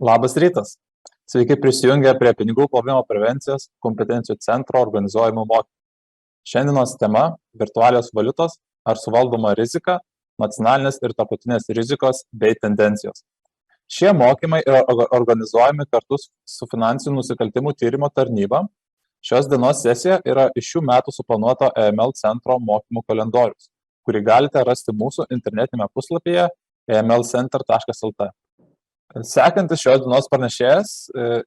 Labas rytas. Sveiki prisijungę prie pinigų plovimo prevencijos kompetencijų centro organizuojamų mokymų. Šiandienos tema – virtualios valiutos ar suvaldoma rizika, nacionalinės ir tarptautinės rizikos bei tendencijos. Šie mokymai yra organizuojami kartu su finansinių nusikaltimų tyrimo tarnyba. Šios dienos sesija yra iš šių metų suplanuoto EML centro mokymų kalendorius, kurį galite rasti mūsų internetinėme puslapyje emlcenter.lt. Sekantis šios dienos pranešėjas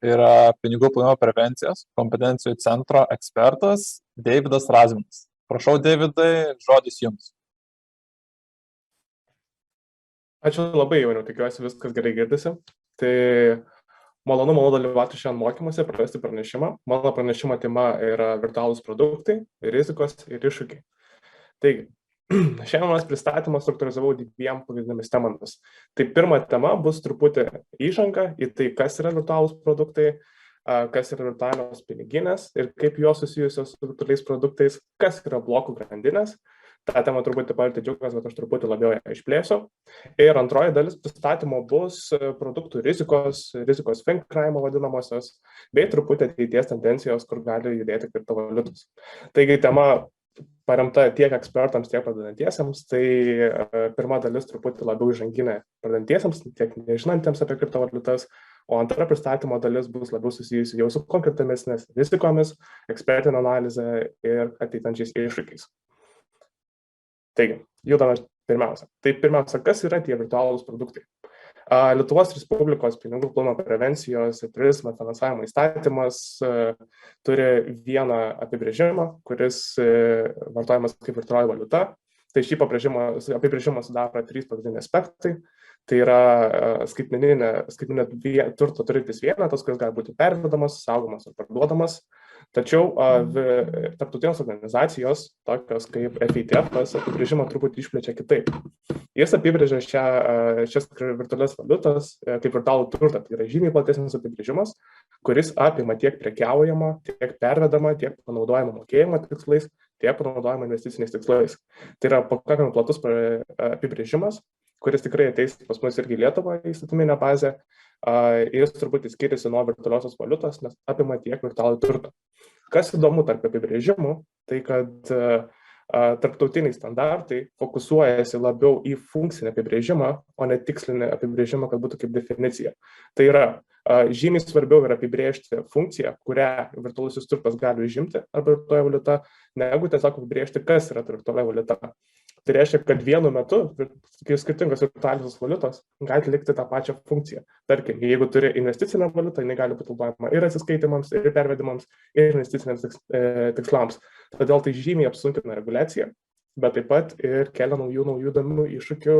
yra pinigų plovimo prevencijos kompetencijų centro ekspertas Deividas Razminas. Prašau, Deividai, žodis jums. Ačiū labai, jau tikiuosi viskas gerai girdisi. Tai malonu dalyvauti šiandien mokymuose, pravesti pranešimą. Mano pranešimo tema yra virtualūs produktai, rizikos ir iššūkiai. Taigi, šiandienos pristatymą struktūrizavau dviem pagrindinėmis temomis. Tai pirma tema bus truputį įžanga į tai, kas yra virtualūs produktai, kas yra virtualios piniginės ir kaip jos susijusios su virtualiais produktais, kas yra blokų grandinės. Ta tema truputį palietė džiugas, bet aš truputį labiau ją išplėsiu. Ir antroji dalis pristatymo bus produktų rizikos finkraimo vadinamosios, bei truputį ateities tendencijos, kur gali judėti kriptovaliutos. Taigi tema paremta tiek ekspertams, tiek pradedantiesiems. Tai pirma dalis truputį labiau įžanginė pradedantiesiems, tiek nežinantiems apie kriptovaliutas, o antra pristatymo dalis bus labiau susijusi jau su konkretomis rizikomis, ekspertinė analizė ir ateitančiais iššūkiais. Taigi, judame pirmiausia. Tai pirmiausia, kas yra tie virtualūs produktai? Lietuvos Respublikos pinigų plovimo prevencijos ir terorizmo finansavimo įstatymas turi vieną apibrėžimą, kuris vartojamas kaip virtualioji valiuta. Tai šį apibrėžimą sudaro trys pagrindiniai aspektai. Tai yra skaitmeninė turto turintis vienetas, kuris gali būti pervedamas, saugomas ar parduodamas. Tačiau tarptautinės organizacijos, tokios kaip FATF, apibrėžimą truputį išplečia kitaip. Jis apibrėžia šias virtualias valiutas kaip virtualų turtą. Tai yra žymiai platesnis apibrėžimas, kuris apima tiek prekiaujamą, tiek pervedamą, tiek panaudojimą mokėjimo tikslais, tiek panaudojimą investiciniais tikslais. Tai yra pakankamai platus apibrėžimas, kuris tikrai ateis pas mus irgi Lietuvą į įstatyminę bazę. Jis truputį skiriasi nuo virtualiosios valiutos, nes apima tiek virtualų turtą. Kas įdomu tarp apibrėžimų, tai kad tarptautiniai standartai fokusuojasi labiau į funkcinį apibrėžimą, o ne tikslinį apibrėžimą, kad būtų kaip definicija. Tai yra žymiai svarbiau yra apibrėžti funkciją, kurią virtualusis turtas gali užimti arba virtualioji valiuta, negu tiesiog apibrėžti, kas yra virtualioji valiuta. Tai reiškia, kad vienu metu skirtingos virtualios valiutos gali atlikti tą pačią funkciją. Tarkim, jeigu turi investicinę valiutą, jinai gali būti naudojama ir atsiskaitimams, ir pervedimams, ir investiciniams tikslams. Todėl tai žymiai apsunkina reguliaciją, bet taip pat ir kelia naujų įdomių iššūkių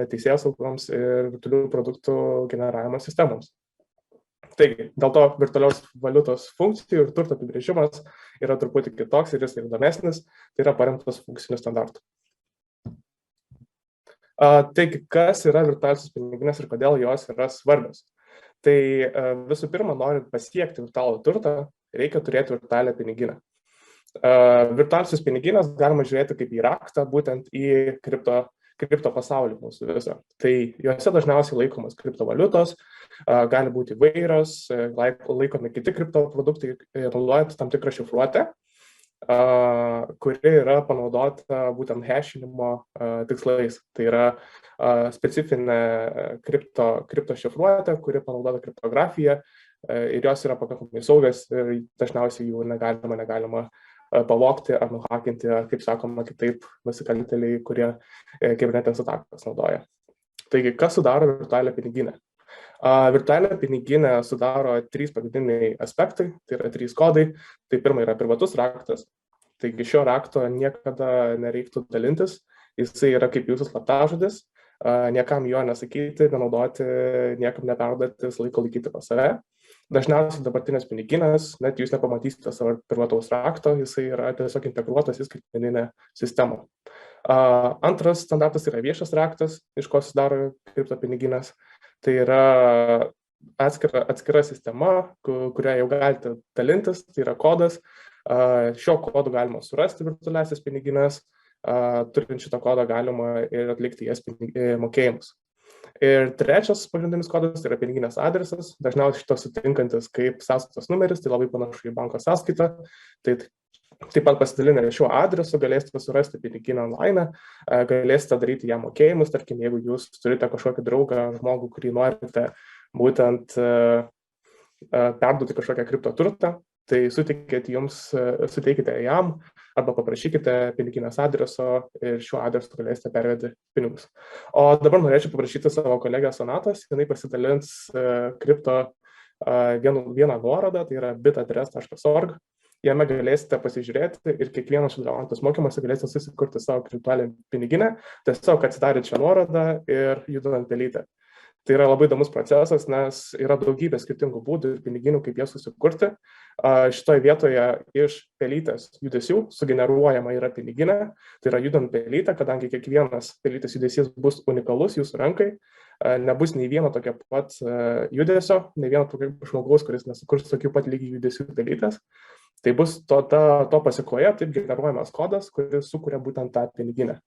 teisėsaugoms ir virtualių produktų generavimo sistemoms. Taigi, dėl to virtualios valiutos funkcijų ir turto apibrėžimas yra truputį kitoks ir jis yra įdomesnis, tai yra paremtas funkciniu standartu. Taigi, kas yra virtualiosios piniginės ir kodėl jos yra svarbios? Tai visų pirma, norint pasiekti virtualų turtą, reikia turėti virtualią piniginę. Virtualiosios piniginės galima žiūrėti kaip į raktą būtent į kripto pasaulį mūsų visą. Tai juose dažniausiai laikomas kriptovaliutos, gali būti įvairios, laikomi kiti kriptoproduktai ir naudojant tam tikrą šifruotę, kuri yra panaudota būtent hashinimo tikslais. Tai yra specifinė kripto šifruotė, kuri panaudota kriptografiją ir jos yra pakankamai saugios ir dažniausiai jų negalima pavogti ar nuhakinti, ar kaip sakoma, kitaip nusikaltėliai, kurie kibernetinės atakas naudoja. Taigi, kas sudaro virtualią piniginę? Virtualią piniginę sudaro trys pagrindiniai aspektai, tai yra trys kodai. Tai pirma yra privatus raktas. Taigi šio rakto niekada nereiktų dalintis, jisai yra kaip jūsų slaptažodis, niekam jo nesakyti, nenaudoti, niekam neperduoti, laiko laikyti pas save. Dažniausiai dabartinės piniginės, net jūs nepamatysite savo privataus rakto, jisai yra tiesiog integruotas į skaitmeninę sistemą. Antras standartas yra viešas raktas, iš ko sudaro kriptopiniginės. Tai yra atskira sistema, kurią jau galite dalintis, tai yra kodas. Šio kodu galima surasti virtualiasias piniginės, turint šitą kodą galima ir atlikti jas mokėjimus. Ir trečias pagrindinis kodas tai yra piniginės adresas, dažniausiai šitas sutinkantis kaip sąskaitos numeris, tai labai panašu į banko sąskaitą. Tai taip pat pasidalinę šiuo adresu galėsite surasti piniginę online, galėsite daryti ją mokėjimus, tarkim, jeigu jūs turite kažkokį draugą, žmogų, kurį norite būtent perduoti kažkokią kriptoturtą, tai suteikite jam arba paprašykite piniginės adreso ir šiuo adresu galėsite pervedti pinigus. O dabar norėčiau paprašyti savo kolegę Sonatos, jinai pasidalins kripto vieną nuorodą, tai yra bitadres.org. Jame galėsite pasižiūrėti ir kiekvienas dalyvaujantis mokymuose galėsite susikurti savo kriptualią piniginę, tiesiog atsidaryti šią nuorodą ir judant pelytę. Tai yra labai įdomus procesas, nes yra daugybė skirtingų būdų ir piniginių, kaip jas susikurti. Šitoje vietoje iš pelytės judesių sugeneruojama yra piniginė, tai yra judant pelytę, kadangi kiekvienas pelytės judesys bus unikalus jūsų rankai, nebus nei vieno tokio pat judesio, nei vieno tokio žmogaus, kuris nesukurs tokių pat lygių judesių pelytės. Tai bus to pasikoje taip generuojamas kodas, kuris sukuria būtent tą piniginę.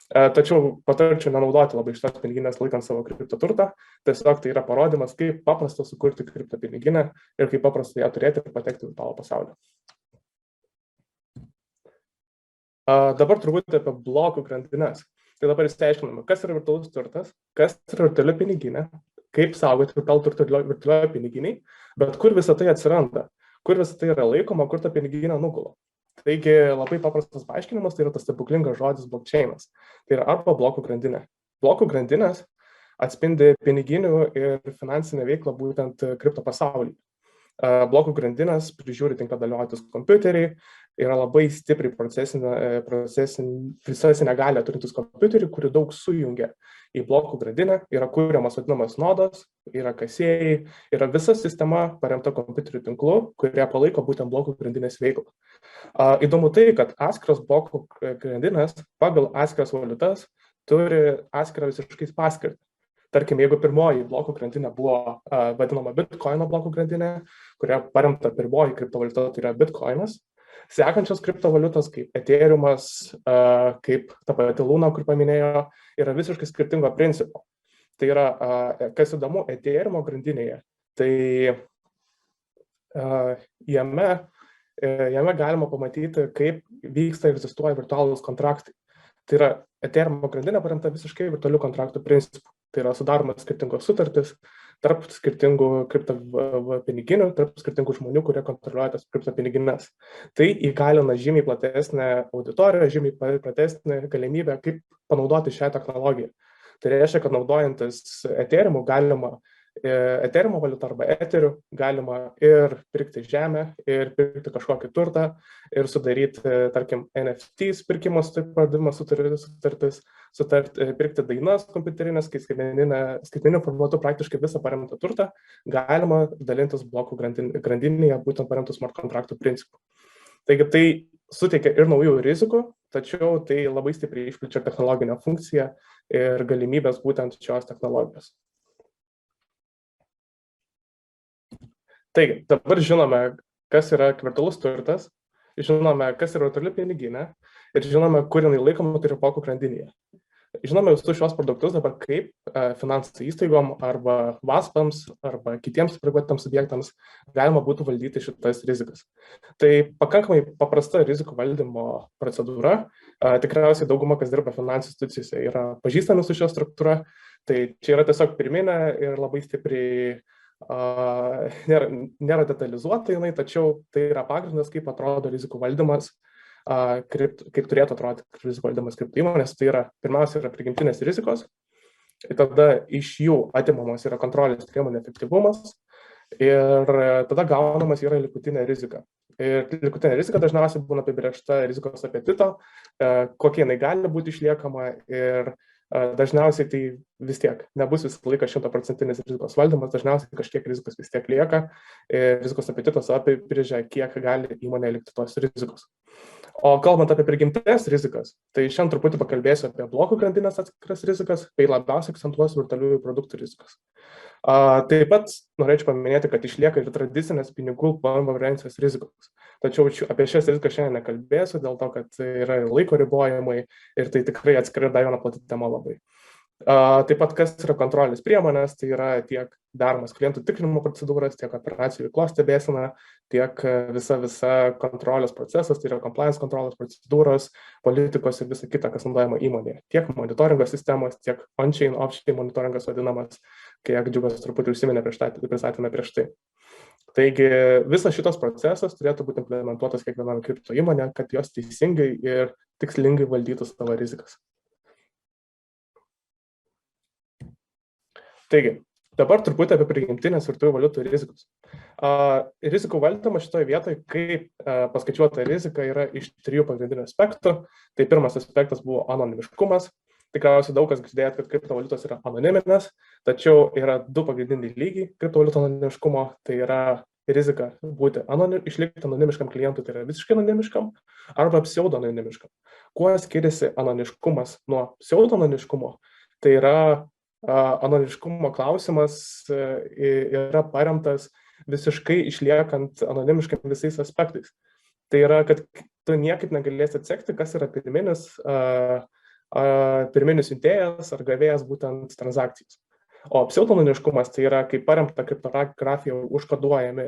Tačiau patarčiau nenaudoti labai šitos piniginės laikant savo kriptoturtą, tiesiog tai yra parodymas, kaip paprasta sukurti kriptopiniginę ir kaip paprasta ją turėti ir patekti į virtualų pasaulį. Dabar turbūt apie blokų grandines. Tai dabar išsiaiškiname, kas yra virtualus turtas, kas yra virtuali piniginė, kaip saugoti virtualų turtą virtualioje piniginiai, bet kur visą tai atsiranda, kur visą tai yra laikoma, kur ta piniginė nugula. Taigi labai paprastas paaiškinimas, tai yra tas stebuklingas žodis blockchainas. Tai yra arba blokų grandinė. Blokų grandinės atspindi piniginių ir finansinę veiklą būtent kripto pasaulyje. Blokų grandinės prižiūri tinklą dalyvaujantis kompiuteriai, yra labai stipriai procesinę galią turintis kompiuteriai, kuri daug sujungia į blokų grandinę, yra kuriamas vadinamas nodas, yra kasėjai, yra visa sistema paremta kompiuterių tinklu, kurie palaiko būtent blokų grandinės veiklą. Įdomu tai, kad atskiros blokų grandinės pagal atskiras valiutas turi atskirą visiškai paskirtį. Tarkim, jeigu pirmoji blokų grandinė buvo vadinama Bitcoino blokų grandinė, kuria paremta pirmoji kriptovaliuta, tai yra Bitcoinas, sekančios kriptovaliutos kaip Ethereumas, kaip ta pati Luna, kur paminėjo, yra visiškai skirtingo principo. Tai yra, kas įdomu, Ethereumo grandinėje, tai jame galima pamatyti, kaip vyksta ir egzistuoja virtualūs kontraktai. Tai yra Ethereumo grandinė paremta visiškai virtualių kontraktų principų. Tai yra sudaromas skirtingos sutartys tarp skirtingų kriptopiniginių, tarp skirtingų žmonių, kurie kontroliuoja tas kriptopinigines. Tai įgalina žymiai platesnę auditoriją, žymiai platesnę galimybę, kaip panaudoti šią technologiją. Tai reiškia, kad naudojantis Ethereumu Ethereumo valiutą arba Etherių galima ir pirkti žemę, ir pirkti kažkokį turtą, ir sudaryti, tarkim, NFTs pirkimus, taip vadinamas sutartis, pirkti dainas kompiuterinės, kai skaitmeniniu formatu praktiškai visą paremtą turtą galima dalintis blokų grandinėje, būtent paremtų smart kontraktų principų. Taigi tai suteikia ir naujų rizikų, tačiau tai labai stipriai išplečia technologinę funkciją ir galimybės būtent šios technologijos. Taigi, dabar žinome, kas yra virtualus turtas, žinome, kas yra virtuali piniginė ir žinome, kur jinai laikoma, tai yra blokų grandinėje. Žinome visus šios produktus dabar kaip finansų įstaigom arba VASPams arba kitiems privatiniams subjektams galima būtų valdyti šitas rizikas. Tai pakankamai paprasta rizikų valdymo procedūra. Tikriausiai dauguma, kas dirba finansų institucijose, yra pažįstami su šios struktūra. Tai čia yra tiesiog pirminė ir labai stipriai nėra detalizuota jinai, tačiau tai yra pagrindas, kaip atrodo rizikų valdymas, kaip turėtų atrodyti rizikų valdymas kripto įmonės. Tai yra, pirmiausia, yra prigimtinės rizikos, tada iš jų atimamos yra kontrolės priemonių efektyvumas ir tada gaunamas yra likutinė rizika. Ir likutinė rizika dažniausiai būna apibrėžta rizikos apetito, kokie jinai gali būti išliekama ir dažniausiai tai vis tiek nebus visą laiką 100% rizikos valdymas, dažniausiai kažkiek rizikos vis tiek lieka ir rizikos apetitas apibrėžia, kiek gali įmonė likti tos rizikos. O kalbant apie prigimtinės rizikas, tai šiandien truputį pakalbėsiu apie blokų grandinės atskiras rizikas, bei labiausiai akcentuosiu virtualiųjų produktų rizikas. Taip pat norėčiau paminėti, kad išlieka ir tradicinės pinigų plovimo prevencijos rizikos. Tačiau apie šias rizikas šiandien nekalbėsiu, dėl to, kad yra laiko ribojimai ir tai tikrai atskira dar viena plati tema labai. Taip pat, kas yra kontrolės priemonės, tai yra tiek daromas klientų tikrinimo procedūras, tiek operacijų veiklos stebėsena, tiek visa kontrolės procesas, tai yra compliance kontrolės procedūros, politikos ir visa kita, kas naudojama įmonėje. Tiek monitoringo sistemos, tiek on-chain, off-chain monitoringas vadinamas, kiek Džiugas truputį užsiminė pristatėme prieš tai. Taigi visas šitas procesas turėtų būti implementuotas kiekviename kripto įmonė, kad jos teisingai ir tikslingai valdytų savo rizikas. Taigi, dabar truputį apie prigimtinės virtualių valiutų rizikus. Rizikų valdymas šitoje vietoje, kaip paskaičiuota rizika, yra iš 3 pagrindinių aspektų. Tai pirmas aspektas buvo anonimiškumas. Tikriausiai daug kas girdėjot, kad kriptovaliutos yra anoniminės, tačiau yra 2 pagrindiniai lygiai kriptovaliutų anonimiškumo. Tai yra rizika išlikti anonimiškam klientui, tai yra visiškai anonimiškam, arba pseudo-anonimiškam. Kuo skiriasi anonimiškumas nuo pseudo-anonimiškumo? Tai yra anonimiškumo klausimas yra paremtas visiškai išliekant anonimiškam visais aspektais. Tai yra, kad tu niekaip negalėsi atsekti, kas yra pirminis siuntėjas ar gavėjas būtent transakcijos. O pseudo-anonimiškumas tai yra, kaip paremta kriptografija užkoduojami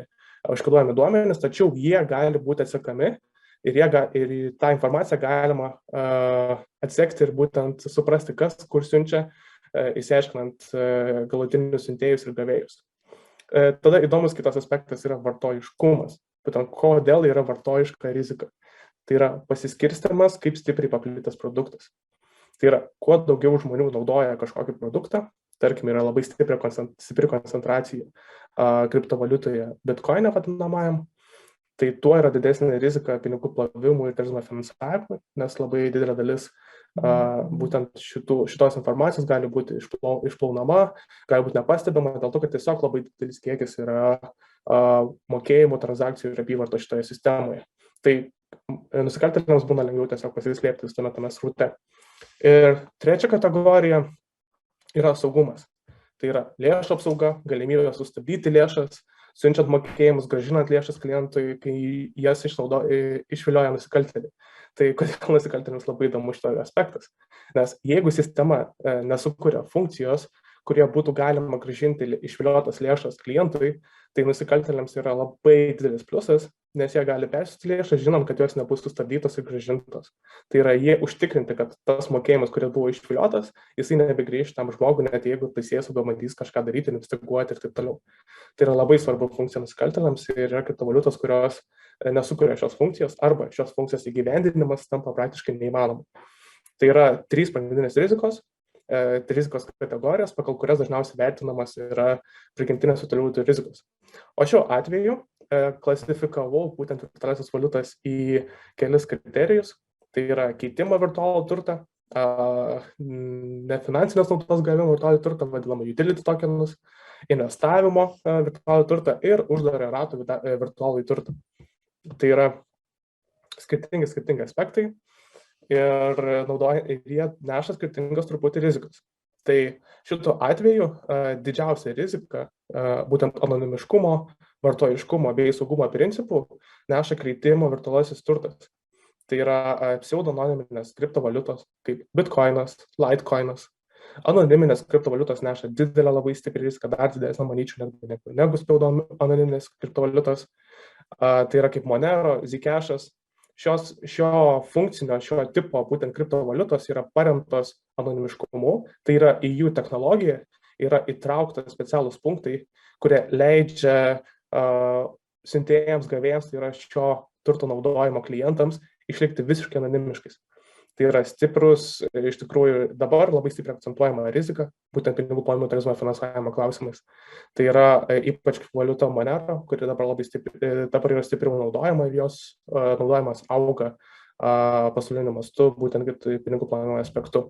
duomenys, tačiau jie gali būti atsekami ir tą informaciją galima atsekti ir būtent suprasti, kas kur siunčia, įsiaiškinant galutinius siuntėjus ir gavėjus. Tada įdomus kitas aspektas yra vartojiškumas. Būtent kodėl yra vartojiška rizika. Tai yra pasiskirstimas, kaip stipriai paplitęs produktas. Tai yra, kuo daugiau žmonių naudoja kažkokį produktą, tarkim, yra labai stipri koncentracija kriptovaliutoje Bitcoin'e vadinamajam, tai tuo yra didesnė rizika pinigų plovimui ir terorizmo finansavimui, nes labai didelė dalis būtent šitos informacijos gali būti išplaunama, gali būti nepastebima, dėl to, kad tiesiog labai didelis kiekis yra mokėjimų, transakcijų ir apyvartos šitoje sistemoje. Tai nusikaltėliams būna lengviau tiesiog pasislėpti visame tame sraute. Ir trečia kategorija yra saugumas. Tai yra lėšų apsauga, galimybė sustabdyti lėšas, siunčiant mokėjimus, grąžinant lėšas klientui, kai jas išvilioja nusikaltėliai. Tai kodėl nusikaltėliams labai įdomu šito aspektas? Nes jeigu sistema nesukuria funkcijos, kurie būtų galima grąžinti išviliotas lėšas klientui, tai nusikaltėliams yra labai didelis pliusas, nes jie gali persiųsti lėšas, žinant, kad jos nebus sustabdytos ir grąžintos. Tai yra jie užtikrinti, kad tas mokėjimas, kuris buvo išviliotas, jisai nebegrįš tam žmogui, net jeigu teisėsauga bandys kažką daryti, investiguoti ir taip toliau. Tai yra labai svarbu funkcija nusikaltėliams ir yra kriptovaliutos, kurios nesukuria šios funkcijos arba šios funkcijos įgyvendinimas tampa praktiškai neįmanoma. Tai yra 3 pagrindinės rizikos kategorijos, pagal kurias dažniausiai vertinamas yra prigimtinės virtualių valiutų rizikos. O šiuo atveju klasifikavau būtent virtualiosios valiutas į kelis kriterijus. Tai yra keitimo virtualų turtą, nefinansinės naudos gavimo virtualų turtą, vadinamą utility tokenus, investavimo virtualų turtą ir uždarą rato virtualų turtą. Tai yra skirtingi aspektai ir jie neša skirtingas truputį rizikas. Tai šituo atveju didžiausia rizika, būtent anonimiškumo, vartojiškumo bei saugumo principų, neša keitimo virtualiasis turtas. Tai yra pseudononiminės kriptovaliutos kaip Bitcoinas, Litecoinas. Anoniminės kriptovaliutos neša didelę labai stiprią riziką, dar didesnę, manyčiau, negu pseudononiminės kriptovaliutos. Tai yra kaip Monero, Zcash'as. Šio funkcinio, šio tipo būtent kriptovaliutos yra paremtos anonimiškumu, tai yra į jų technologiją yra įtraukta specialūs punktai, kurie leidžia siuntėjams, gavėjams, tai yra šio turto naudojimo klientams, išlikti visiškai anonimiškais. Tai yra stiprus, iš tikrųjų dabar labai stipriai akcentuojama rizika, būtent pinigų plovimo terorizmo finansavimo klausimais. Tai yra ypač valiuta Monero, kuri dabar yra stipriau naudojama ir jos naudojimas auga pasauliniu mastu, būtent pinigų plovimo aspektu.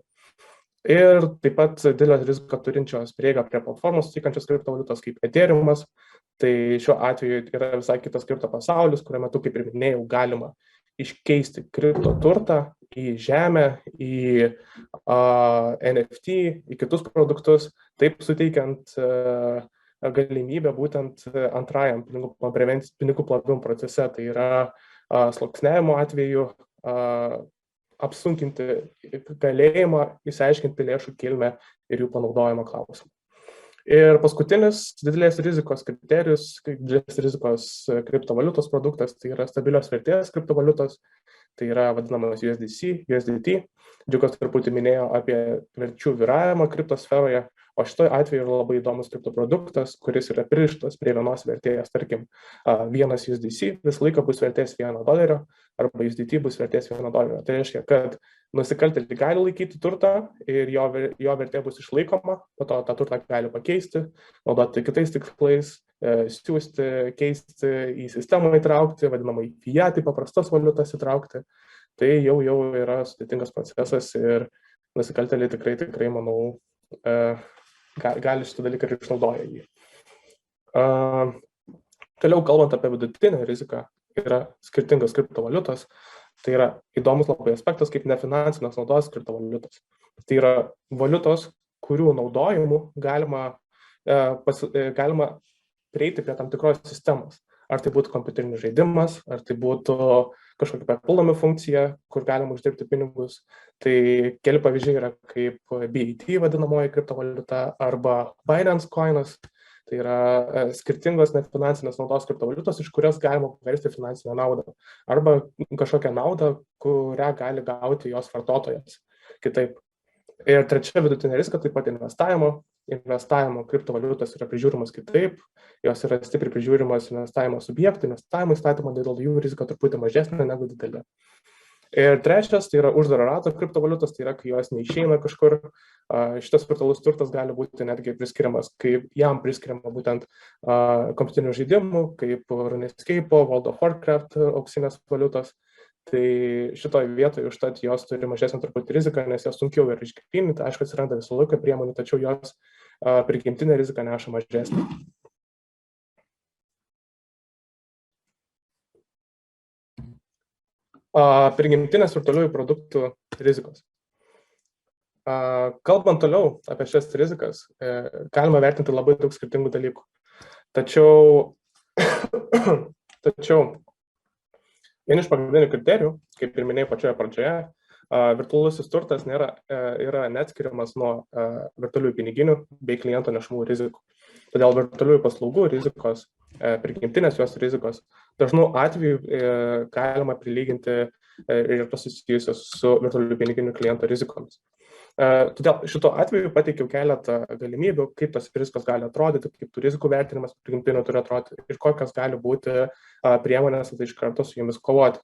Ir taip pat didelę riziką turinčios prieigą prie platformos suteikiančios kriptovaliutos kaip Ethereumas. Tai šiuo atveju yra visai kitas kripto pasaulis, kurio metu, kaip ir minėjau, galima iškeisti kripto turtą į žemę, į NFT, į kitus produktus, taip suteikiant galimybę būtent antrajam pinigų plovimo procese, tai yra sluoksniavimo atveju apsunkinti galėjimą, išsiaiškinti lėšų kilmę ir jų panaudojimo klausimų. Ir paskutinis didelės rizikos kriterijus, didelės rizikos kriptovaliutos produktas, tai yra stabilios vertės kriptovaliutos, tai yra vadinamas USDC, USDT. Džiugas truputį minėjo apie verčių viravimą kriptosferoje, o šitoj atveju yra labai įdomus kriptoproduktas, kuris yra pririštas prie vienos vertės, tarkim, vienas USDC visą laiką bus vertės $1 arba USDT bus vertės $1. Tai reiškia, kad nusikaltėliai gali laikyti turtą ir jo vertė bus išlaikoma, po to tą turtą gali pakeisti, naudoti kitais tikslais, siūsti, keisti, į sistemą įtraukti, vadinamą į fiat, į paprastas valiutas įtraukti. Tai jau yra sudėtingas procesas ir nusikaltėliai tikrai, manau, gali šitą dalyką ir išnaudoja jį. Toliau kalbant apie vidutinę riziką, yra skirtingas kriptovaliutos. Tai yra įdomus labai aspektas kaip nefinansinės naudos kriptovaliutos. Tai yra valiutos, kurių naudojimu galima prieiti prie tam tikros sistemos. Ar tai būtų kompiuterinis žaidimas, ar tai būtų kažkokia papildoma funkcija, kur galima uždirbti pinigus. Tai keli pavyzdžiai yra kaip BAT vadinamoji kriptovaliuta arba Binance coinas. Tai yra skirtingos nefinansinės naudos kriptovaliutos, iš kurios galima paversti finansinę naudą. Arba kažkokią naudą, kurią gali gauti jos vartotojas. Kitaip. Ir trečia vidutinė rizika taip pat investavimo. Investavimo kriptovaliutos yra prižiūrimas kitaip, jos yra stipriai prižiūrimas investavimo subjektų, investavimo įstatymo, dėl jų rizika truputį mažesnė negu didelė. Ir trečias, tai yra uždaro rato kriptovaliutos, tai yra, kai jos neišeina kažkur. Šitas virtualus turtas gali būti netgi priskiriamas, kaip jam priskiriama būtent kompiuterinių žaidimų, kaip RuneScape, World of Warcraft auksinės valiutos. Tai šitoje vietoje užtat jos turi mažesnę truputį riziką, nes jos sunkiau yra išgryninti. Aišku, atsiranda visą laiką priemonių, tačiau jos prigimtinė rizika neša mažesnė. Prigimtinės virtualiųjų produktų rizikos. Kalbant toliau apie šias rizikas, galima vertinti labai daug skirtingų dalykų. Tačiau vieni iš pagrindinių kriterijų, kaip ir minėjau pačioje pradžioje, virtualusis turtas yra neatskiriamas nuo virtualiųjų piniginių bei kliento nešamų rizikų. Todėl virtualiųjų paslaugų rizikos, prigimtinės jos rizikos, dažnu atveju galima prilyginti ir susijusios su virtualiųjų piniginių kliento rizikomis. Todėl šito atveju pateikiau keletą galimybių, kaip tos rizikos gali atrodyti, kaip tų rizikų vertinimas prigimtinių turi atrodyti ir kokios gali būti priemonės iš karto su jomis kovoti.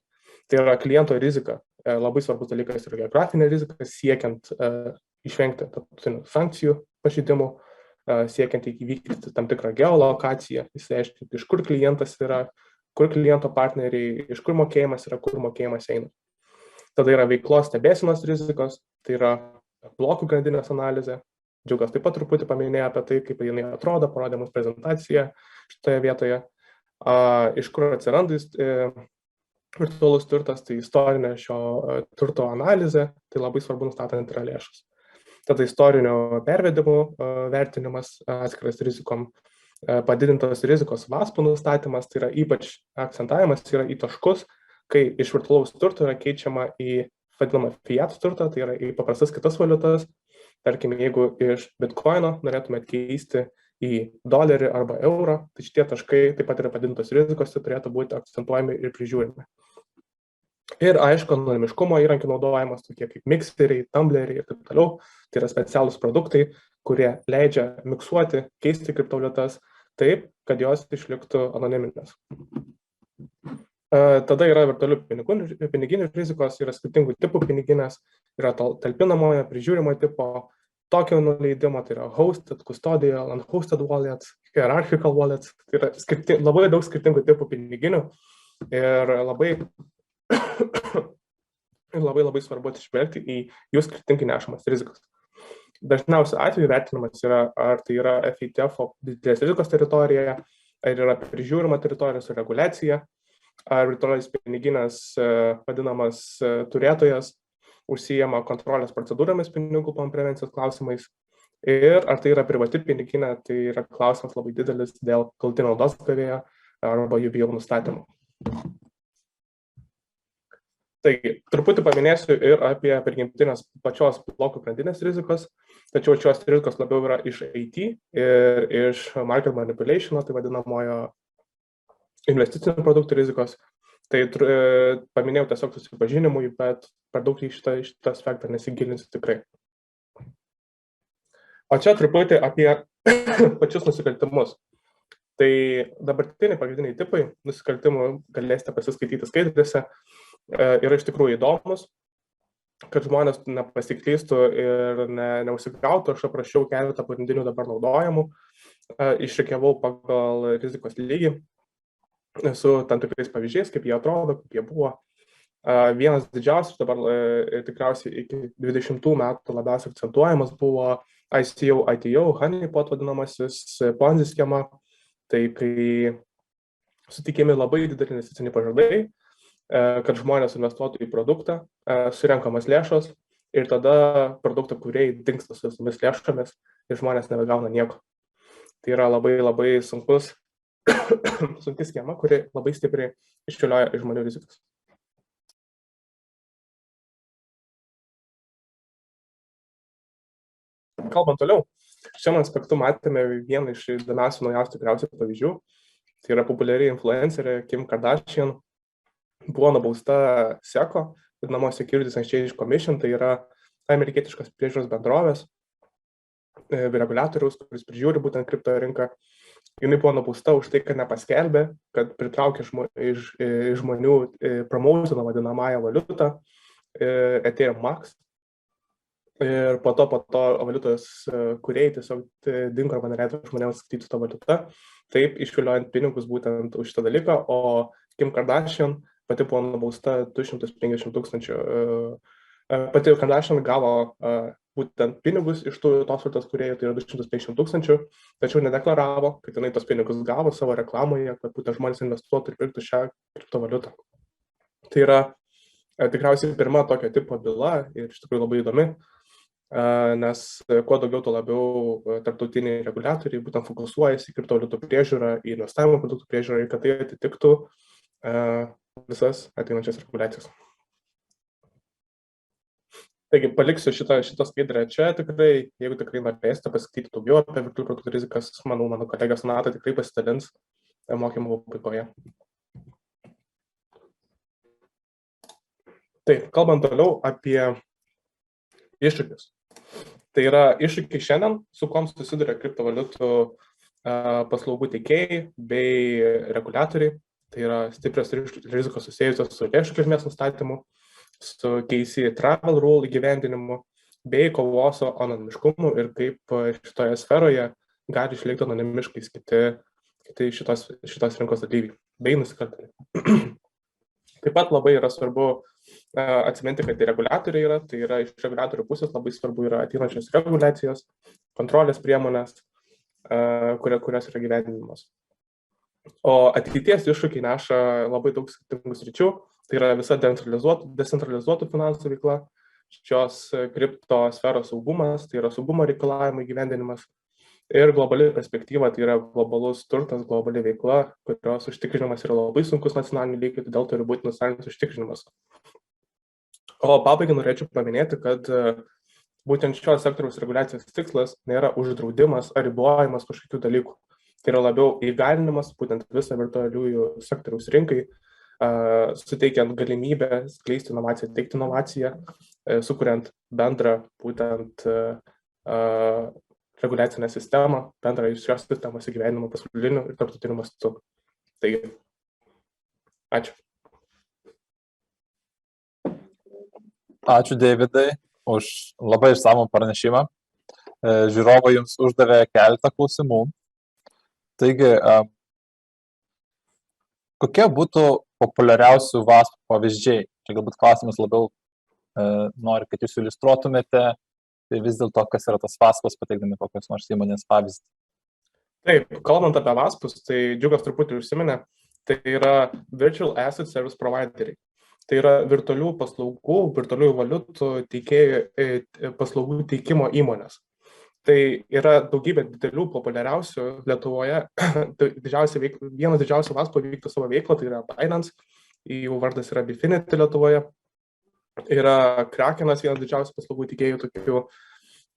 Tai yra kliento rizika. Labai svarbus dalykas yra geografinė rizika, siekiant išvengti tarptautinių sankcijų pažeidimų, siekiant įvykdyti tam tikrą geolokaciją, išsiaiškinti, iš kur klientas yra, kur kliento partneriai, iš kur mokėjimas yra, kur mokėjimas eina. Tada yra veiklos stebėsenos rizikos, tai yra blokų grandinės analizė. Džiugas taip pat truputį paminėjo apie tai, kaip jinai atrodo, parodė mums prezentaciją šitoje vietoje. Iš kur atsiranda virtualus turtas, tai istorinė šio turto analizė, tai labai svarbu nustatant yra lėšas. Tada istorinio pervedimų vertinimas atskiras rizikom, padidintos rizikos vaspų nustatymas, tai yra ypač akcentavimas yra į taškus, kai iš virtualaus turto yra keičiama į vadinamą fiat turtą, tai yra į paprastas kitas valiutas. Tarkim, jeigu iš bitcoino norėtumėt keisti į dolerį arba eurą, tai šitie taškai taip pat yra padidintos rizikos, tai turėtų būti akcentuojami ir prižiūrimi. Ir aišku, anonimiškumo įrankių naudojimas, tokie kaip mikseriai, tumbleriai ir taip toliau, tai yra specialūs produktai, kurie leidžia miksuoti, keisti kriptovaliutas taip, kad jos išliktų anoniminės. Tada yra virtualių piniginių rizikos, yra skirtingų tipų piniginės, yra talpinamojo, prižiūrimo tipo, tokio nuleidimo, tai yra hosted, custodial, unhosted wallets, hierarchical wallets, tai yra labai daug skirtingų tipų piniginių ir labai svarbu atsižvelgti į jų skirtingai nešamas rizikas. Dažniausiu atveju vertinimas yra, ar tai yra FATF didelės rizikos teritorija, ar yra prižiūrima teritorija su reguliacija, ar virtualios piniginės vadinamas turėtojas užsijama kontrolės procedūromis pinigų plovimo prevencijos klausimais ir ar tai yra privati piniginė, tai yra klausimas labai didelis dėl galutinio naudos gavėjo arba jų bijau nustatymo. Taigi, truputį paminėsiu ir apie prigimtinės pačios blokų grandinės rizikos, tačiau šios rizikos labiau yra iš IT ir iš market manipulation, tai vadinamojo investicinių produktų rizikos. Tai paminėjau tiesiog susipažinimui, bet per daug į šitą aspektą nesigilinsiu tikrai. O čia truputį apie pačius nusikaltimus. Tai dabartiniai pagrindiniai tipai nusikaltimų galėsite pasiskaityti skaidrėse. Yra iš tikrųjų įdomus, kad žmonės nepasiklystų ir neužsigautų. Aš aprašiau keletą pagrindinių dabar naudojimų, išrikiavau pagal rizikos lygį su tam tikrais pavyzdžiais, kaip jie atrodo, kaip jie buvo. Vienas didžiausias dabar tikriausiai iki 20 metų labiausiai akcentuojamas buvo ICO, ITO, honeypot vadinamasis Ponzi schema. Tai kai sutikimi labai dideli investiciniai pažadai, kad žmonės investuotų į produktą, surenkamas lėšos ir tada produkto kūrėjai dingsta su visomis lėšomis ir žmonės nebegauna nieko. Tai yra labai sunki schema, kuri labai stipriai išvilioja iš žmonių rizikas. Kalbant toliau, šiandien aspektu matėme vieną iš įdomiausių naujausių tikriausiai pavyzdžių. Tai yra populiari influencerė Kim Kardashian. Buvo nubausta SECO, vadinamo Securities and Exchange Commission, tai yra amerikietiškas priežiūros bendrovės, reguliatoriaus, kuris prižiūri būtent kripto rinką. Jinai buvo nubausta už tai, kad nepaskelbė, kad pritraukė iš žmonių promotioną vadinamąją valiutą Ethereum Max. Ir po to valiutos kūrėjai tiesiog dingo arba neleido žmonėms skaityti tą valiutą, taip išviliojant pinigus būtent už šitą dalyką, o Kim Kardashian pati buvo nubausta 250 000. Pati Kardashian gavo būtent pinigus iš tos valiutos kūrėjų, tai yra 250 000, tačiau nedeklaravo, kad jinai tos pinigus gavo savo reklamoje, kad būtent žmonės investuotų ir pirktų šią kriptovaliutą. Tai yra tikriausiai pirma tokio tipo byla ir iš tikrųjų labai įdomi, nes kuo daugiau, tuo labiau tarptautiniai reguliatoriai būtent fokusuojasi į kriptovaliutų priežiūrą, į investavimo produktų priežiūrą ir kad tai atitiktų visas ateinančias reguliacijas. Taigi, paliksiu šitą skaidrę čia tikrai, jeigu tikrai norėsite pasiskaityti daugiau apie virtualių produktų rizikas, mano kolegė Sonata tikrai pasidalins mokymų pabaigoje. Taip, kalbant toliau apie iššūkius. Tai yra iššūkiai šiandien, su kuom susiduria kriptovaliutų paslaugų teikėjai bei reguliatoriai. Tai yra stiprios rizikos susijusios su lėšų kilmės nustatymu, su KC travel rule įgyvendinimu, bei kovos su anonimiškumu ir kaip šitoje sferoje gali išlikti anonimiškais kiti šitos rinkos dalyviai bei nusikaltėliai. Taip pat labai yra svarbu atsiminti, kad reguliatoriai yra, tai yra iš reguliatorių pusės labai svarbu yra ateinančios reguliacijos, kontrolės priemonės, kurios yra gyvendinamos. O ateities iššūkiai neša labai daug skirtingų sričių, tai yra visa decentralizuotų finansų veikla, šios kripto sferos saugumas, tai yra saugumo reikalavimų įgyvendinimas ir globali perspektyva, tai yra globalus turtas, globali veikla, kurios užtikrinimas yra labai sunkus nacionaliniu lygiu, todėl turi būti nacionalinis užtikrinimas. O pabaigai norėčiau paminėti, kad būtent šios sektoriaus reguliacijos tikslas nėra uždraudimas ar ribojimas kažkokių dalykų. Tai yra labiau įgalinimas būtent visą virtualiųjų sektoriaus rinkai, suteikiant galimybę skleisti inovaciją, teikti inovaciją, sukuriant bendrą būtent reguliacinę sistemą, bendrą šios sistemos įgyvendinimą pasauliniu ir tarptautiniu mastu. Taigi, ačiū. Ačiū, Davidai, už labai išsamų pranešimą. Žiūrovai jums uždavė keletą klausimų. Taigi, kokie būtų populiariausių VASP pavyzdžiai? Čia galbūt klausimas labiau nori, kad jūs iliustruotumėte, tai vis dėlto, kas yra tas VASPas, pateikdami kokios nors įmonės pavyzdį. Taip, kalbant apie VASPus, tai Džiugas truputį užsiminė, tai yra Virtual Asset Service Provideriai. Tai yra virtualių paslaugų, virtualių valiutų paslaugų teikimo įmonės. Tai yra daugybė didelių populiariausių Lietuvoje. Vienas didžiausių VASPų vykdo savo veiklą, tai yra Binance, jų vardas yra Bifinity Lietuvoje. yra Krakenas, vienas didžiausių paslaugų teikėjų tokių.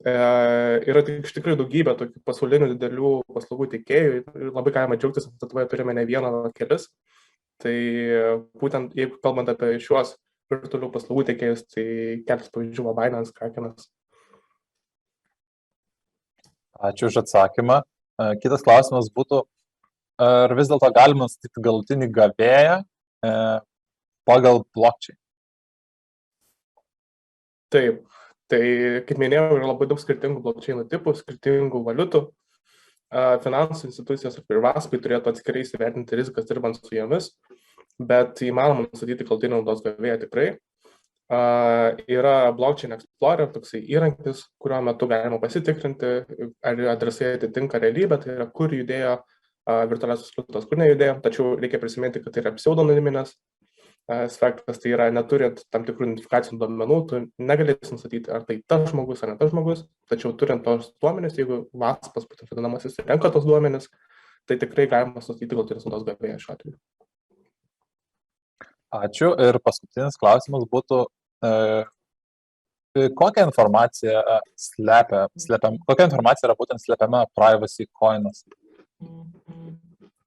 Yra iš tikrųjų daugybė tokių pasaulinių didelių paslaugų teikėjų ir labai galima džiaugtis, kad Lietuvoje turime ne vieną, o kelis. Tai būtent, jeigu kalbant apie šiuos virtualių paslaugų teikėjus, tai keletas pavyzdžių - Binance, Krakenas. Ačiū už atsakymą. Kitas klausimas būtų, ar vis dėlto galima nustatyti galutinį gavėją pagal blockchain? Taip, tai kaip minėjau, yra labai daug skirtingų blockchain tipų, skirtingų valiutų. Finansų institucijos ir privaskai turėtų atskirai įsivertinti rizikas dirbant su jomis, bet įmanoma nustatyti galutinį naudos gavėją tikrai. Yra Blockchain Explorer, toksai įrankis, kuriuo metu galima pasitikrinti, ar adresai atitinka realybę, tai yra kur judėjo virtualiosios valiutos, kur nejudėjo, tačiau reikia prisiminti, kad tai yra pseudoniminis aspektas, tai yra neturint tam tikrų identifikacinių duomenų, tu negalėsi nustatyti, ar tai tas žmogus ar ne tas žmogus, tačiau turint tos duomenis, jeigu VASPas, vadinamasis, renka tos duomenis, tai tikrai galima nustatyti galutinį naudos gavėją šiuo atveju. Ačiū. Ir paskutinis klausimas būtų, kokią informaciją kokia informacija yra būtent slepiama privacy coinas?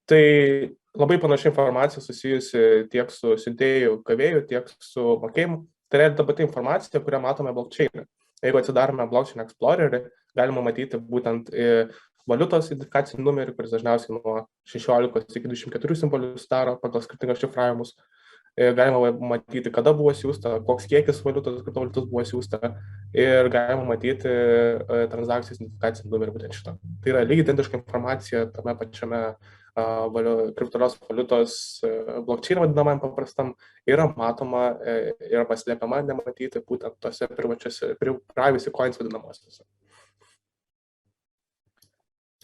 Tai labai panaši informacija susijusi tiek su siuntėjų gavėjų, tiek su mokėjimu. Tai yra ta pati informacija, kurią matome blockchain'e. Jeigu atsidarome Blockchain Explorer'į, galima matyti būtent valiutos identifikacinį numerį, kuris dažniausiai nuo 16 iki 24 simbolių sudaro pagal skirtingus šifravimus. Galima matyti, kada buvo siūsta, koks kiekis kriptovaliutos buvo siūsta ir galima matyti transakcijos identifikacinį numerį būtent šitą. Tai yra lygiai identiška informacija tame pačiame kriptovaliutos valiutos blockchain vadinamajam paprastam yra matoma, yra paslėpiama nematyti būtent tose privačiose privacy coins vadinamosiose.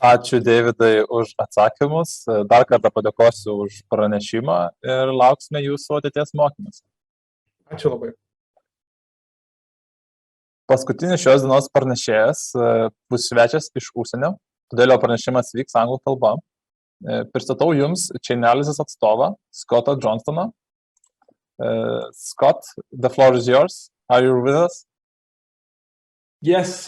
Ačiū, Deividai, už atsakymus. Dar kartą padėkosiu už pranešimą ir lauksime jūsų ateities mokymus. Ačiū labai. Paskutinis šios dienos pranešėjas bus svečias iš užsienio, todėl jo pranešimas vyks anglų kalba. Pristatau jums Chainalysis atstovą, Scottą Johnstoną. Scott, the floor is yours. Are you with us? Yes,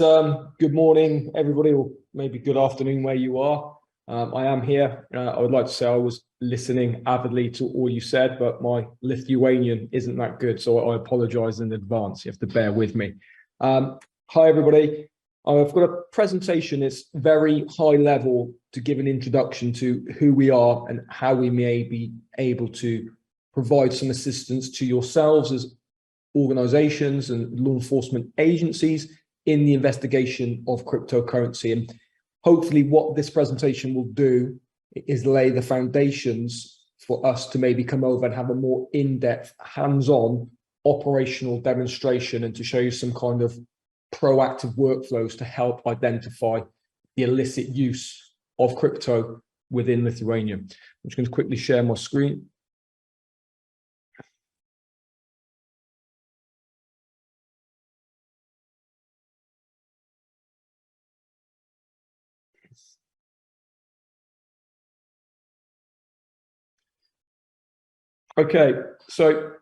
good morning, everybody, or maybe good afternoon where you are. I am here. I would like to say I was listening avidly to all you said, but my Lithuanian isn't that good, so I apologize in advance. You have to bear with me. Hi, everybody. I've got a presentation. It's very high level to give an introduction to who we are and how we may be able to provide some assistance to yourselves as organizations and law enforcement agencies in the investigation of cryptocurrency. And hopefully what this presentation will do is lay the foundations for us to maybe come over and have a more in-depth, hands-on operational demonstration and to show you some kind of proactive workflows to help identify the illicit use of crypto within Lithuania. I'm just going to quickly share my screen. Okay, so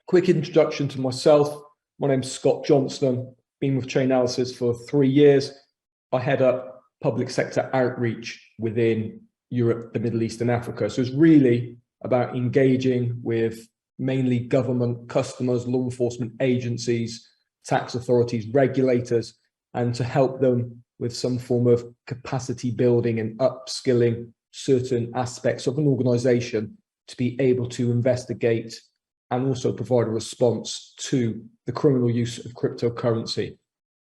quick introduction to myself. My name's Scott Johnston, been with Chainalysis for 3 years. I head up public sector outreach within Europe, the Middle East and Africa. So it's really about engaging with mainly government customers, law enforcement agencies, tax authorities, regulators, and to help them with some form of capacity building and upskilling certain aspects of an organization to be able to investigate and also provide a response to the criminal use of cryptocurrency.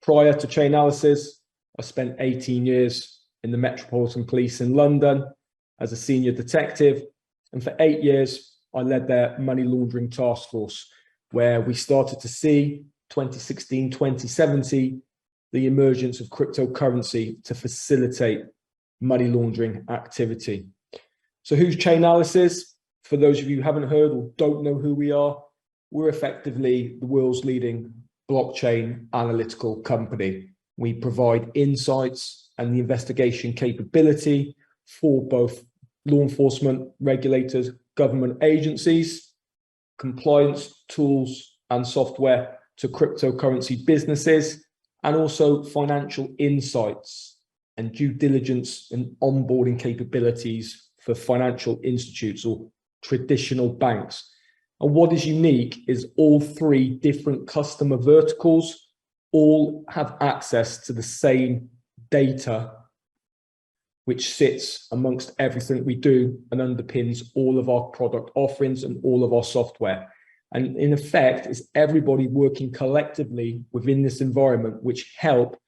Prior to Chainalysis, I spent 18 years in the Metropolitan Police in London as a senior detective. And for 8 years, I led their money laundering task force, where we started to see 2016, 2017, the emergence of cryptocurrency to facilitate money laundering activity. So who's Chainalysis? For those of you who haven't heard or don't know who we are, we're effectively the world's leading blockchain analytical company. We provide insights and the investigation capability for both law enforcement, regulators, government agencies, compliance tools, and software to cryptocurrency businesses, and also financial insights and due diligence and onboarding capabilities for financial institutes or traditional banks. And what is unique is all three different customer verticals all have access to the same data, which sits amongst everything we do and underpins all of our product offerings and all of our software. And in effect, it's everybody working collectively within this environment, which help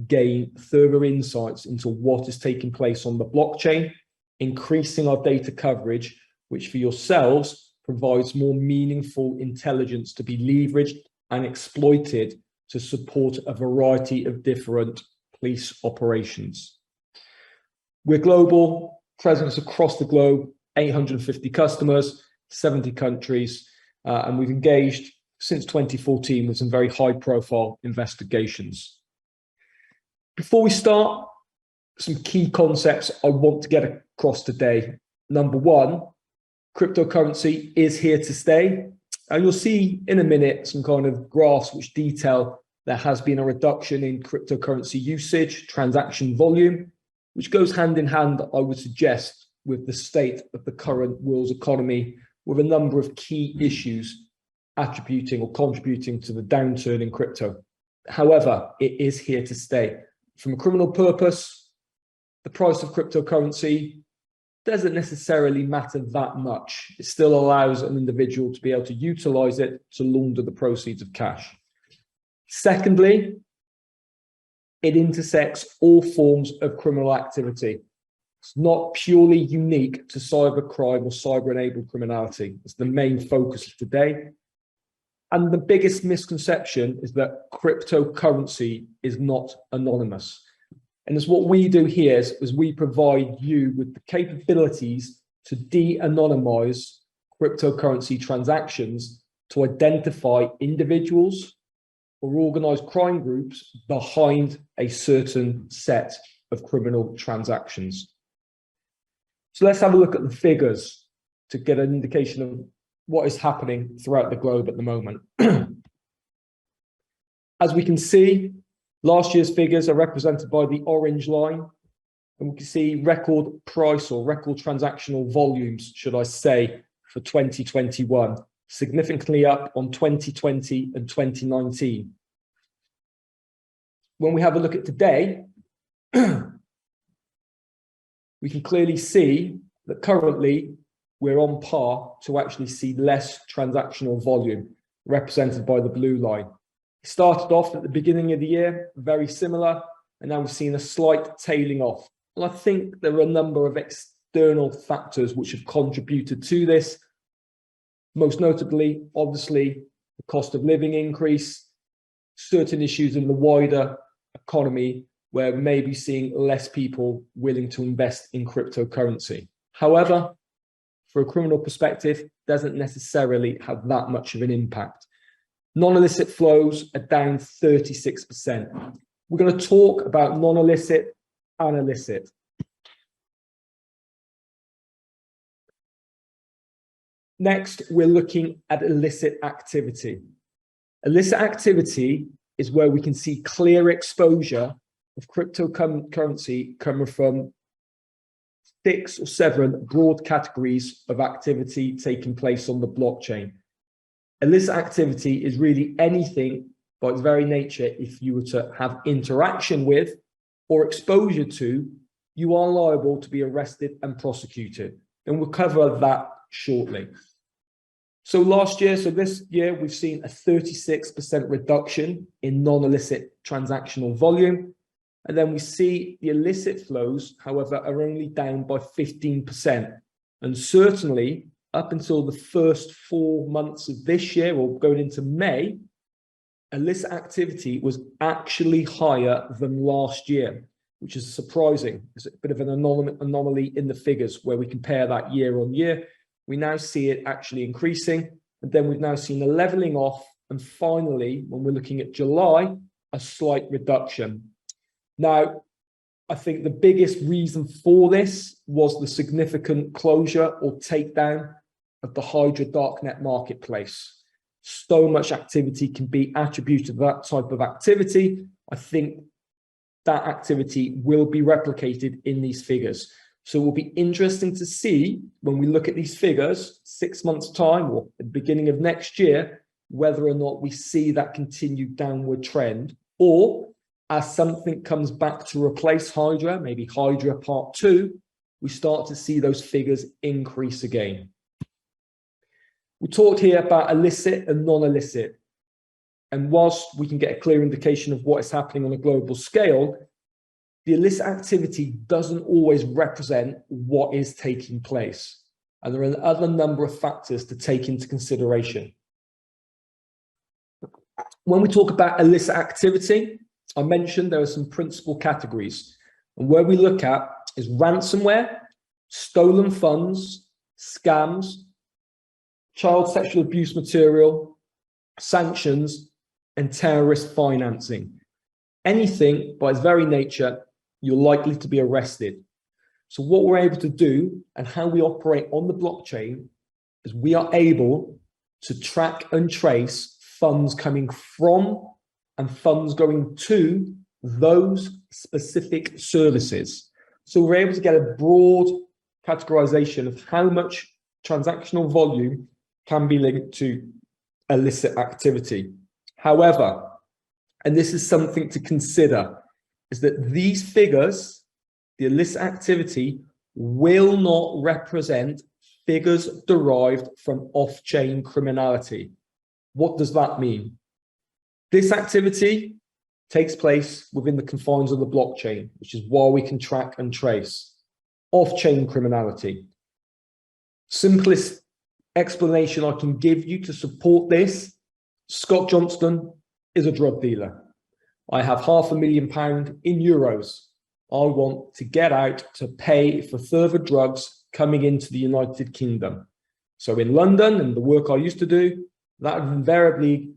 gain further insights into what is taking place on the blockchain, increasing our data coverage, which for yourselves provides more meaningful intelligence to be leveraged and exploited to support a variety of different police operations. We're global, presence across the globe, 850 customers, 70 countries, and we've engaged since 2014 with some very high-profile investigations. Before we start, some key concepts I want to get across today. Number one, cryptocurrency is here to stay. And you'll see in a minute some kind of graphs which detail there has been a reduction in cryptocurrency usage, transaction volume, which goes hand in hand, I would suggest, with the state of the current world's economy, with a number of key issues attributing or contributing to the downturn in crypto. However, it is here to stay. From a criminal purpose, the price of cryptocurrency doesn't necessarily matter that much. It still allows an individual to be able to utilize it to launder the proceeds of cash. Secondly, it intersects all forms of criminal activity. It's not purely unique to cybercrime or cyber-enabled criminality. It's the main focus of today. And the biggest misconception is that cryptocurrency is not anonymous. And it's what we do here is we provide you with the capabilities to de-anonymize cryptocurrency transactions to identify individuals or organized crime groups behind a certain set of criminal transactions. So let's have a look at the figures to get an indication of what is happening throughout the globe at the moment. As we can see, last year's figures are represented by the orange line, and we can see record price or record transactional volumes, should I say, for 2021, significantly up on 2020 and 2019. When we have a look at today, we can clearly see that currently we're on par to actually see less transactional volume, represented by the blue line. It started off at the beginning of the year, very similar, and now we've seen a slight tailing off. And I think there are a number of external factors which have contributed to this. Most notably, obviously, the cost of living increase, certain issues in the wider economy where we may be seeing less people willing to invest in cryptocurrency. However, for a criminal perspective, doesn't necessarily have that much of an impact. Non-illicit flows are down 36%. We're going to talk about non-illicit and illicit. Next, we're looking at illicit activity. Illicit activity is where we can see clear exposure of cryptocurrency coming from 6 or 7 broad categories of activity taking place on the blockchain. Illicit activity is really anything by its very nature, if you were to have interaction with or exposure to, you are liable to be arrested and prosecuted. And we'll cover that shortly. So this year, we've seen a 36% reduction in non-illicit transactional volume. And then we see the illicit flows, however, are only down by 15%. And certainly up until the first 4 months of this year, or going into May, illicit activity was actually higher than last year, which is surprising. It's a bit of an anomaly in the figures where we compare that year on year. We now see it actually increasing, and then we've now seen a leveling off, and finally, when we're looking at July, a slight reduction. Now, I think the biggest reason for this was the significant closure or takedown of the Hydra darknet marketplace. so much activity can be attributed to that type of activity, I think that activity will be replicated in these figures. So it will be interesting to see when we look at these figures 6 months' time or at the beginning of next year, whether or not we see that continued downward trend, or as something comes back to replace Hydra, maybe Hydra Part 2, we start to see those figures increase again. We talked here about illicit and non-illicit. And whilst we can get a clear indication of what is happening on a global scale, the illicit activity doesn't always represent what is taking place. And there are another number of factors to take into consideration. When we talk about illicit activity, I mentioned there are some principal categories. And where we look at is ransomware, stolen funds, scams, child sexual abuse material, sanctions, and terrorist financing. Anything by its very nature, you're likely to be arrested. So what we're able to do and how we operate on the blockchain is we are able to track and trace funds coming from and funds going to those specific services. So we're able to get a broad categorization of how much transactional volume can be linked to illicit activity. However, and this is something to consider, is that these figures, the illicit activity, will not represent figures derived from off-chain criminality. What does that mean? This activity takes place within the confines of the blockchain, which is why we can track and trace. Off-chain criminality. Simplest explanation I can give you to support this: Scott Johnston is a drug dealer. I have £500,000 in euros. I want to get out to pay for further drugs coming into the United Kingdom. So in London, and the work I used to do, that would invariably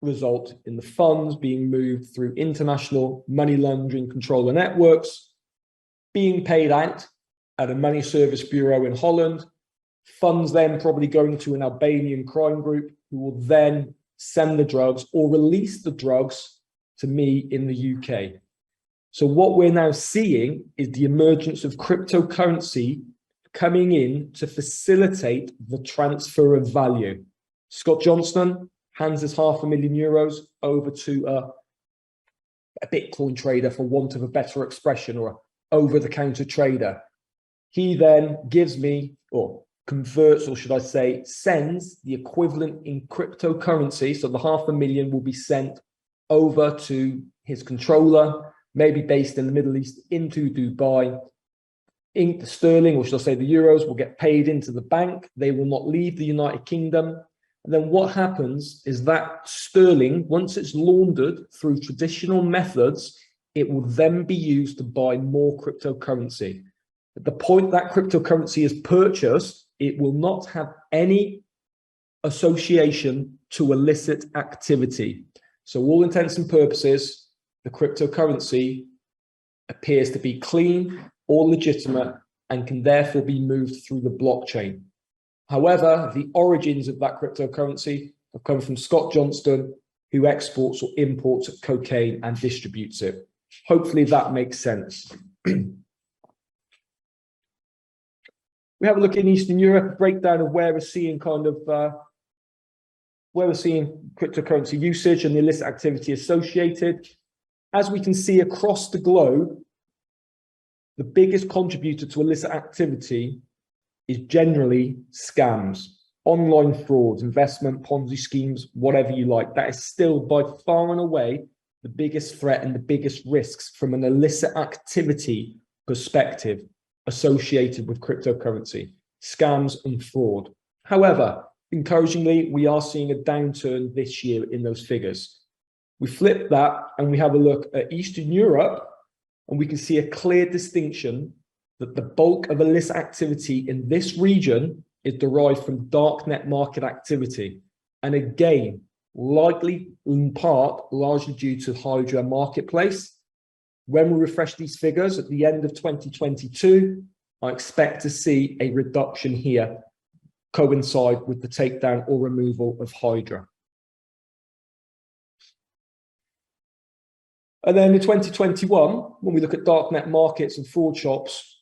result in the funds being moved through international money laundering controller networks, being paid out at a money service bureau in Holland, funds then probably going to an Albanian crime group who will then send the drugs or release the drugs to me in the UK. So what we're now seeing is the emergence of cryptocurrency coming in to facilitate the transfer of value. Scott Johnston hands his €500,000 over to a Bitcoin trader, for want of a better expression, or an over-the-counter trader. He then gives me, or converts, or should I say, sends the equivalent in cryptocurrency. So the $500,000 will be sent over to his controller, maybe based in the Middle East, into Dubai. The sterling, or should I say the euros, will get paid into the bank. They will not leave the United Kingdom. And then what happens is that sterling, once it's laundered through traditional methods, it will then be used to buy more cryptocurrency. At the point that cryptocurrency is purchased, it will not have any association to illicit activity. So all intents and purposes, the cryptocurrency appears to be clean or legitimate and can therefore be moved through the blockchain. However, the origins of that cryptocurrency have come from Scott Johnston, who exports or imports cocaine and distributes it. Hopefully that makes sense. We have a look in Eastern Europe, a breakdown of where we're seeing cryptocurrency usage and the illicit activity associated. As we can see across the globe, the biggest contributor to illicit activity is generally scams, online frauds, investment, Ponzi schemes, whatever you like. That is still by far and away the biggest threat and the biggest risks from an illicit activity perspective associated with cryptocurrency, scams and fraud. However, encouragingly, we are seeing a downturn this year in those figures. We flip that and we have a look at Eastern Europe, and we can see a clear distinction that the bulk of illicit activity in this region is derived from darknet market activity. And again, likely in part, largely due to Hydra Marketplace. When we refresh these figures at the end of 2022, I expect to see a reduction here coincide with the takedown or removal of Hydra. And then in 2021, when we look at darknet markets and fraud shops,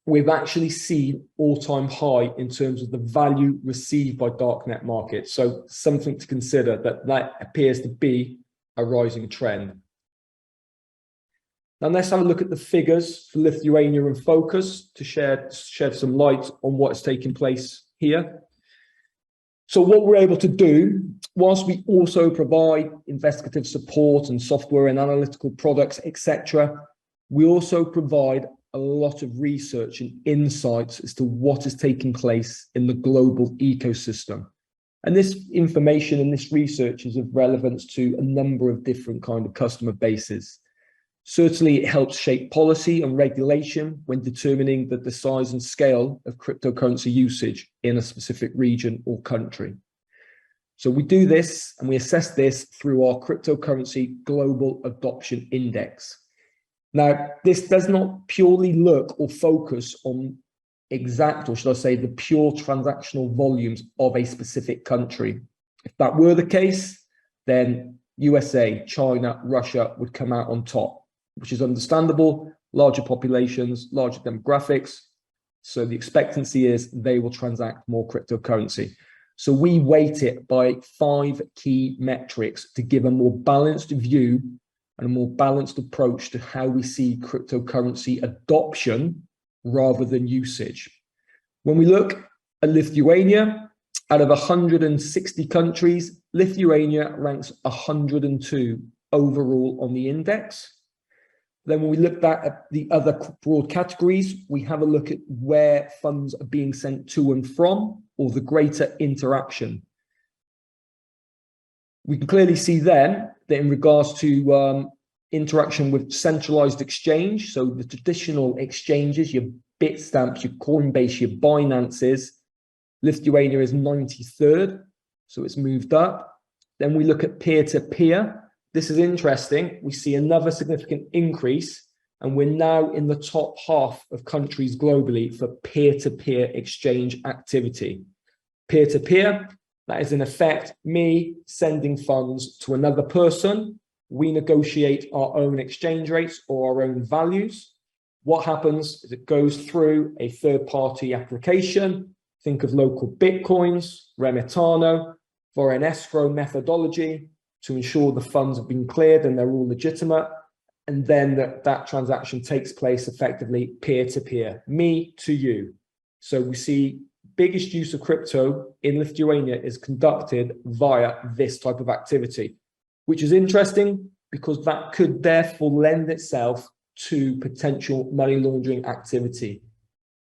we've actually seen all-time high in terms of the value received by darknet markets. So something to consider, that appears to be a rising trend. Now let's have a look at the figures for Lithuania and Focus to shed some light on what is taking place here. So what we're able to do, whilst we also provide investigative support and software and analytical products, etc., we also provide a lot of research and insights as to what is taking place in the global ecosystem. And this information and this research is of relevance to a number of different kind of customer bases. Certainly, it helps shape policy and regulation when determining the size and scale of cryptocurrency usage in a specific region or country. So we do this and we assess this through our cryptocurrency global adoption index. Now, this does not purely look or focus on exact, or should I say, the pure transactional volumes of a specific country. If that were the case, then USA, China, Russia would come out on top, which is understandable. Larger populations, larger demographics. So the expectancy is they will transact more cryptocurrency. So we weight it by 5 key metrics to give a more balanced view and a more balanced approach to how we see cryptocurrency adoption rather than usage. When we look at Lithuania, out of 160 countries, Lithuania ranks 102 overall on the index. Then when we look back at the other broad categories, we have a look at where funds are being sent to and from, or the greater interaction. We can clearly see then that in regards to interaction with centralized exchange, so the traditional exchanges, your Bitstamps, your Coinbase, your Binances, Lithuania is 93rd, so it's moved up. Then we look at peer-to-peer. This is interesting. We see another significant increase, and we're now in the top half of countries globally for peer-to-peer exchange activity. Peer-to-peer, that is in effect me sending funds to another person. We negotiate our own exchange rates or our own values. What happens is it goes through a third-party application. Think of local Bitcoins, Remitano, for an escrow methodology to ensure the funds have been cleared and they're all legitimate. And then that transaction takes place effectively peer-to-peer, me to you. So we see biggest use of crypto in Lithuania is conducted via this type of activity, which is interesting because that could therefore lend itself to potential money laundering activity.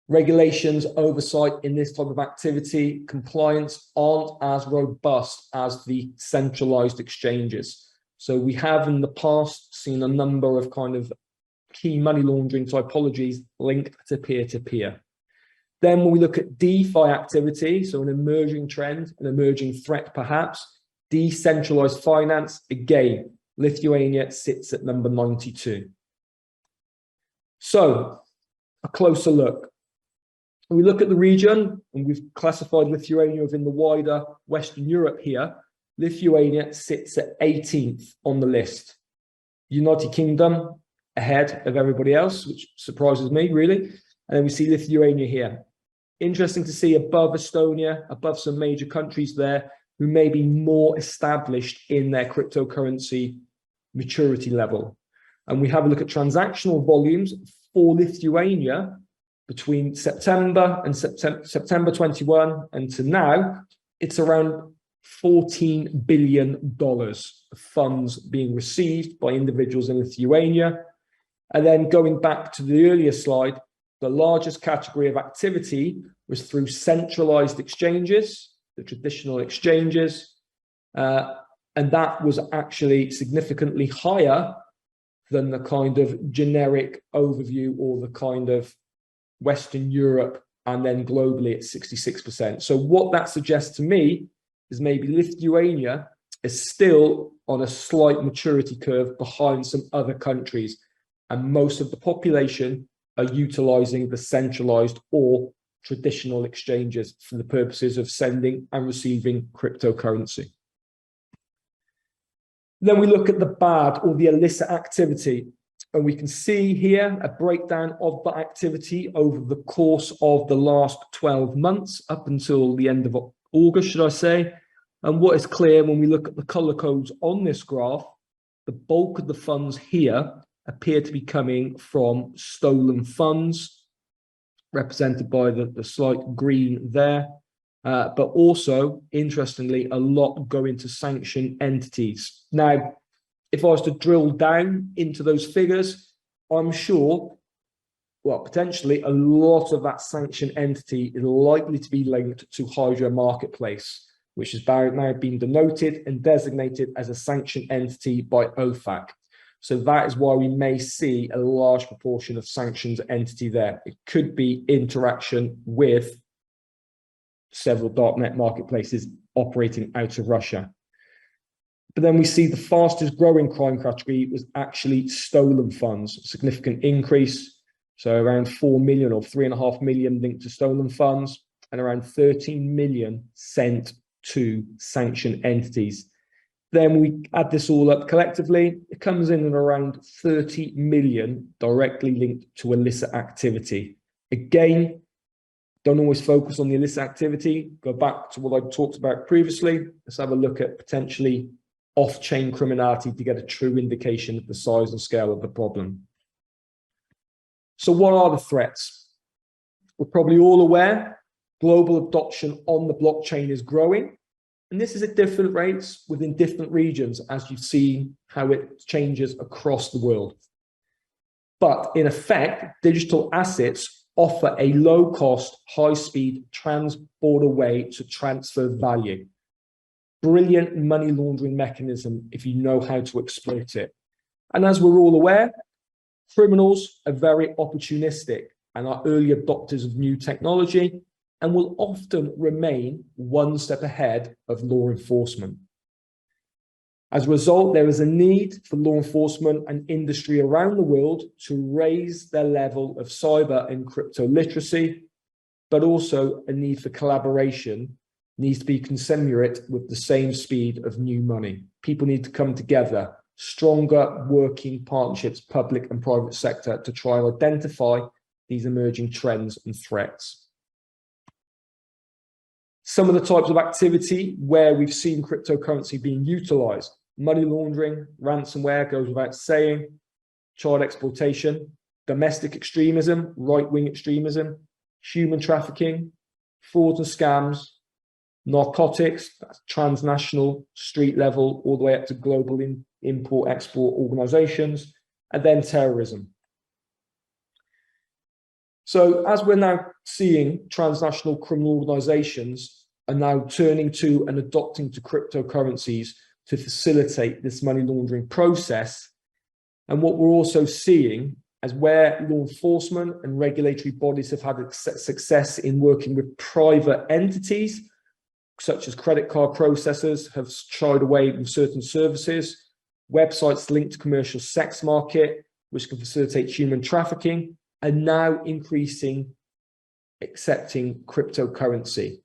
Regulations, oversight in this type of activity, compliance aren't as robust as the centralized exchanges. So we have in the past seen a number of kind of key money laundering typologies linked to peer-to-peer. Then when we look at DeFi activity, so an emerging trend, an emerging threat perhaps, decentralized finance, again, Lithuania sits at number 92. So a closer look. When we look at the region, and we've classified Lithuania within the wider Western Europe here, Lithuania sits at 18th on the list. United Kingdom ahead of everybody else, which surprises me really. And then we see Lithuania here. Interesting to see above Estonia, above some major countries there who may be more established in their cryptocurrency maturity level. And we have a look at transactional volumes for Lithuania between September 21 and to now. It's around $14 billion of funds being received by individuals in Lithuania. And then going back to the earlier slide, the largest category of activity was through centralized exchanges, the traditional exchanges, and that was actually significantly higher than the kind of generic overview or the kind of Western Europe and then globally at 66%. So what that suggests to me is maybe Lithuania is still on a slight maturity curve behind some other countries, and most of the population are utilizing the centralized or traditional exchanges for the purposes of sending and receiving cryptocurrency. Then we look at the bad or the illicit activity, and we can see here a breakdown of the activity over the course of the last 12 months up until the end of August, should I say. And what is clear when we look at the color codes on this graph, the bulk of the funds here appear to be coming from stolen funds, represented by the slight green there. But also, interestingly, a lot go into sanctioned entities. Now, if I was to drill down into those figures, I'm sure, well, potentially a lot of that sanctioned entity is likely to be linked to Hydra Marketplace, which has now been denoted and designated as a sanctioned entity by OFAC. So that is why we may see a large proportion of sanctions entity there. It could be interaction with several darknet marketplaces operating out of Russia. But then we see the fastest growing crime category was actually stolen funds, a significant increase. So around 4 million or 3.5 million linked to stolen funds, and around 13 million sent to sanctioned entities. Then we add this all up collectively, it comes in at around 30 million directly linked to illicit activity. Again, don't always focus on the illicit activity. Go back to what I talked about previously. Let's have a look at potentially off-chain criminality to get a true indication of the size and scale of the problem. So what are the threats? We're probably all aware global adoption on the blockchain is growing. And this is at different rates within different regions, as you've seen how it changes across the world. But in effect, digital assets offer a low-cost, high-speed trans-border way to transfer value. Brilliant money laundering mechanism if you know how to exploit it. And as we're all aware, criminals are very opportunistic and are early adopters of new technology and will often remain one step ahead of law enforcement. As a result, there is a need for law enforcement and industry around the world to raise their level of cyber and crypto literacy, but also a need for collaboration needs to be commensurate with the same speed of new money. People need to come together, stronger working partnerships, public and private sector, to try and identify these emerging trends and threats. Some of the types of activity where we've seen cryptocurrency being utilized: money laundering, ransomware, goes without saying, child exploitation, domestic extremism, right-wing extremism, human trafficking, frauds and scams, narcotics, that's transnational, street level, all the way up to global import-export organizations, and then terrorism. So as we're now seeing transnational criminal organizations are now turning to and adopting to cryptocurrencies to facilitate this money laundering process, and what we're also seeing as where law enforcement and regulatory bodies have had success in working with private entities, such as credit card processors have shied away with certain services, websites linked to commercial sex market, which can facilitate human trafficking, and now increasing accepting cryptocurrency.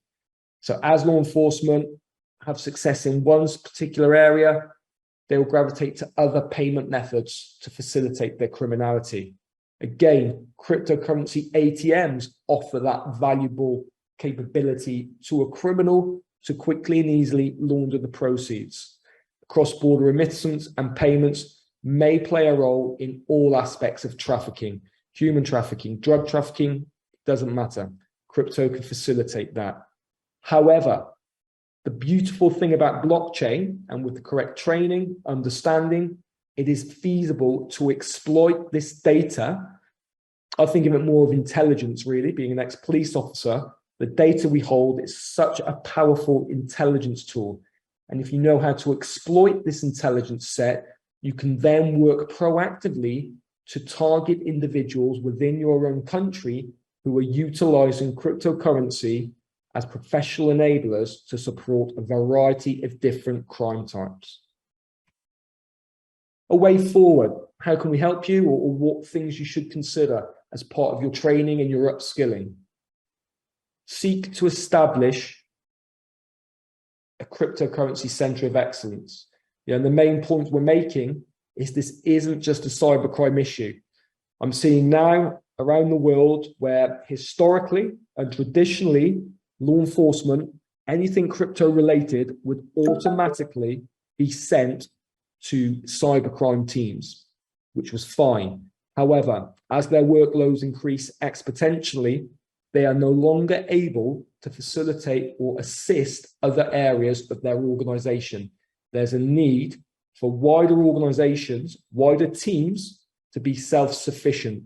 So as law enforcement have success in one particular area, they will gravitate to other payment methods to facilitate their criminality. Again, cryptocurrency ATMs offer that valuable capability to a criminal to quickly and easily launder the proceeds. Cross-border remittance and payments may play a role in all aspects of trafficking. Human trafficking, drug trafficking, doesn't matter. Crypto can facilitate that. However, the beautiful thing about blockchain, and with the correct training, understanding, it is feasible to exploit this data. I think of it more of intelligence, really, being an ex-police officer. The data we hold is such a powerful intelligence tool. And if you know how to exploit this intelligence set, you can then work proactively to target individuals within your own country who are utilizing cryptocurrency as professional enablers to support a variety of different crime types. A way forward, how can we help you, or what things you should consider as part of your training and your upskilling? seek to establish a cryptocurrency center of excellence. And the main point we're making is this isn't just a cybercrime issue. I'm seeing now around the world where historically and traditionally law enforcement, anything crypto related would automatically be sent to cybercrime teams, which was fine. However, as their workloads increase exponentially, they are no longer able to facilitate or assist other areas of their organization. There's a need for wider organizations, wider teams to be self-sufficient.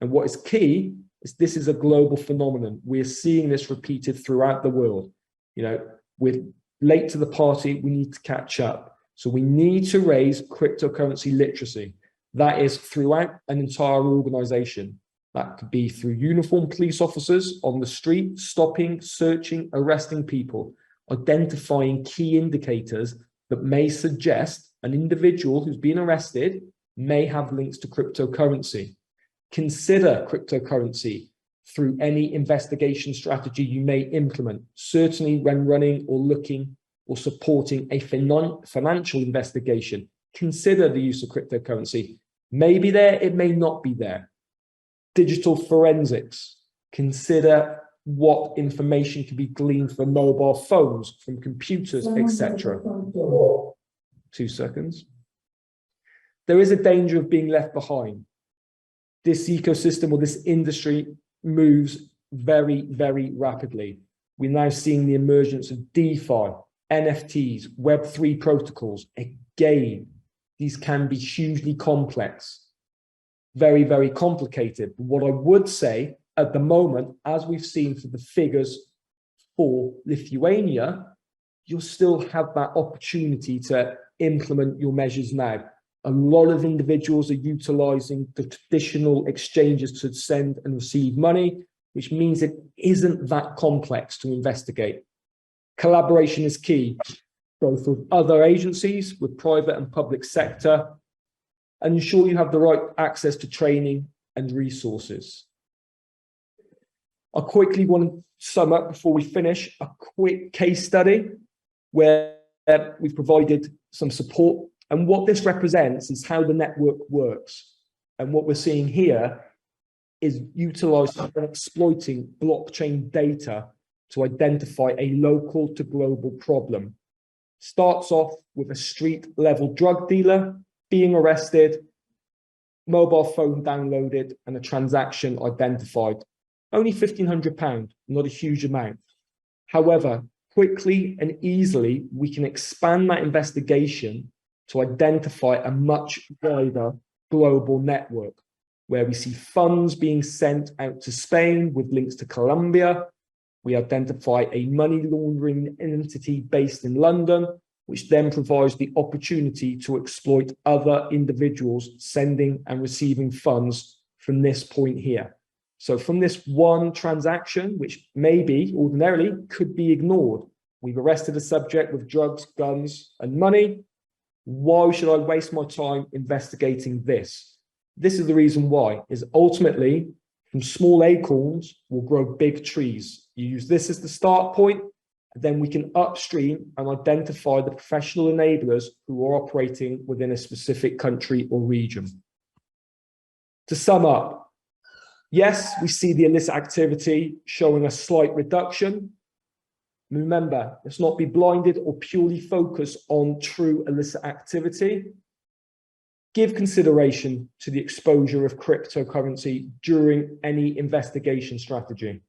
And what is key is this is a global phenomenon. We're seeing this repeated throughout the world. We're late to the party, we need to catch up. So we need to raise cryptocurrency literacy. That is throughout an entire organization. That could be through uniformed police officers on the street, stopping, searching, arresting people, identifying key indicators that may suggest an individual who's been arrested may have links to cryptocurrency. Consider cryptocurrency through any investigation strategy you may implement, certainly when running or looking or supporting a financial investigation. Consider the use of cryptocurrency. Maybe there, it may not be there. Digital forensics. Consider what information can be gleaned from mobile phones, from computers, etc. 2 seconds. There is a danger of being left behind. This ecosystem or this industry moves very, very rapidly. We're now seeing the emergence of DeFi, NFTs, Web3 protocols. Again, these can be hugely complex, very, very complicated. But what I would say at the moment, as we've seen for the figures for Lithuania, you'll still have that opportunity to implement your measures now. A lot of individuals are utilizing the traditional exchanges to send and receive money, which means it isn't that complex to investigate. Collaboration is key, both with other agencies, with private and public sector, and ensure you have the right access to training and resources. I quickly want to sum up before we finish a quick case study where we've provided some support. And what this represents is how the network works. And what we're seeing here is utilizing and exploiting blockchain data to identify a local to global problem. Starts off with a street level drug dealer being arrested, mobile phone downloaded, and a transaction identified. Only £1,500, not a huge amount. However, quickly and easily, we can expand that investigation to identify a much wider global network where we see funds being sent out to Spain with links to Colombia. We identify a money laundering entity based in London, which then provides the opportunity to exploit other individuals sending and receiving funds from this point here. So from this one transaction, which maybe ordinarily could be ignored, we've arrested a subject with drugs, guns, and money. Why should I waste my time investigating this? This is the reason why, is ultimately from small acorns will grow big trees. You use this as the start point, and then we can upstream and identify the professional enablers who are operating within a specific country or region. To sum up, yes, we see the illicit activity showing a slight reduction. Remember, let's not be blinded or purely focus on true illicit activity. Give consideration to the exposure of cryptocurrency during any investigation strategy.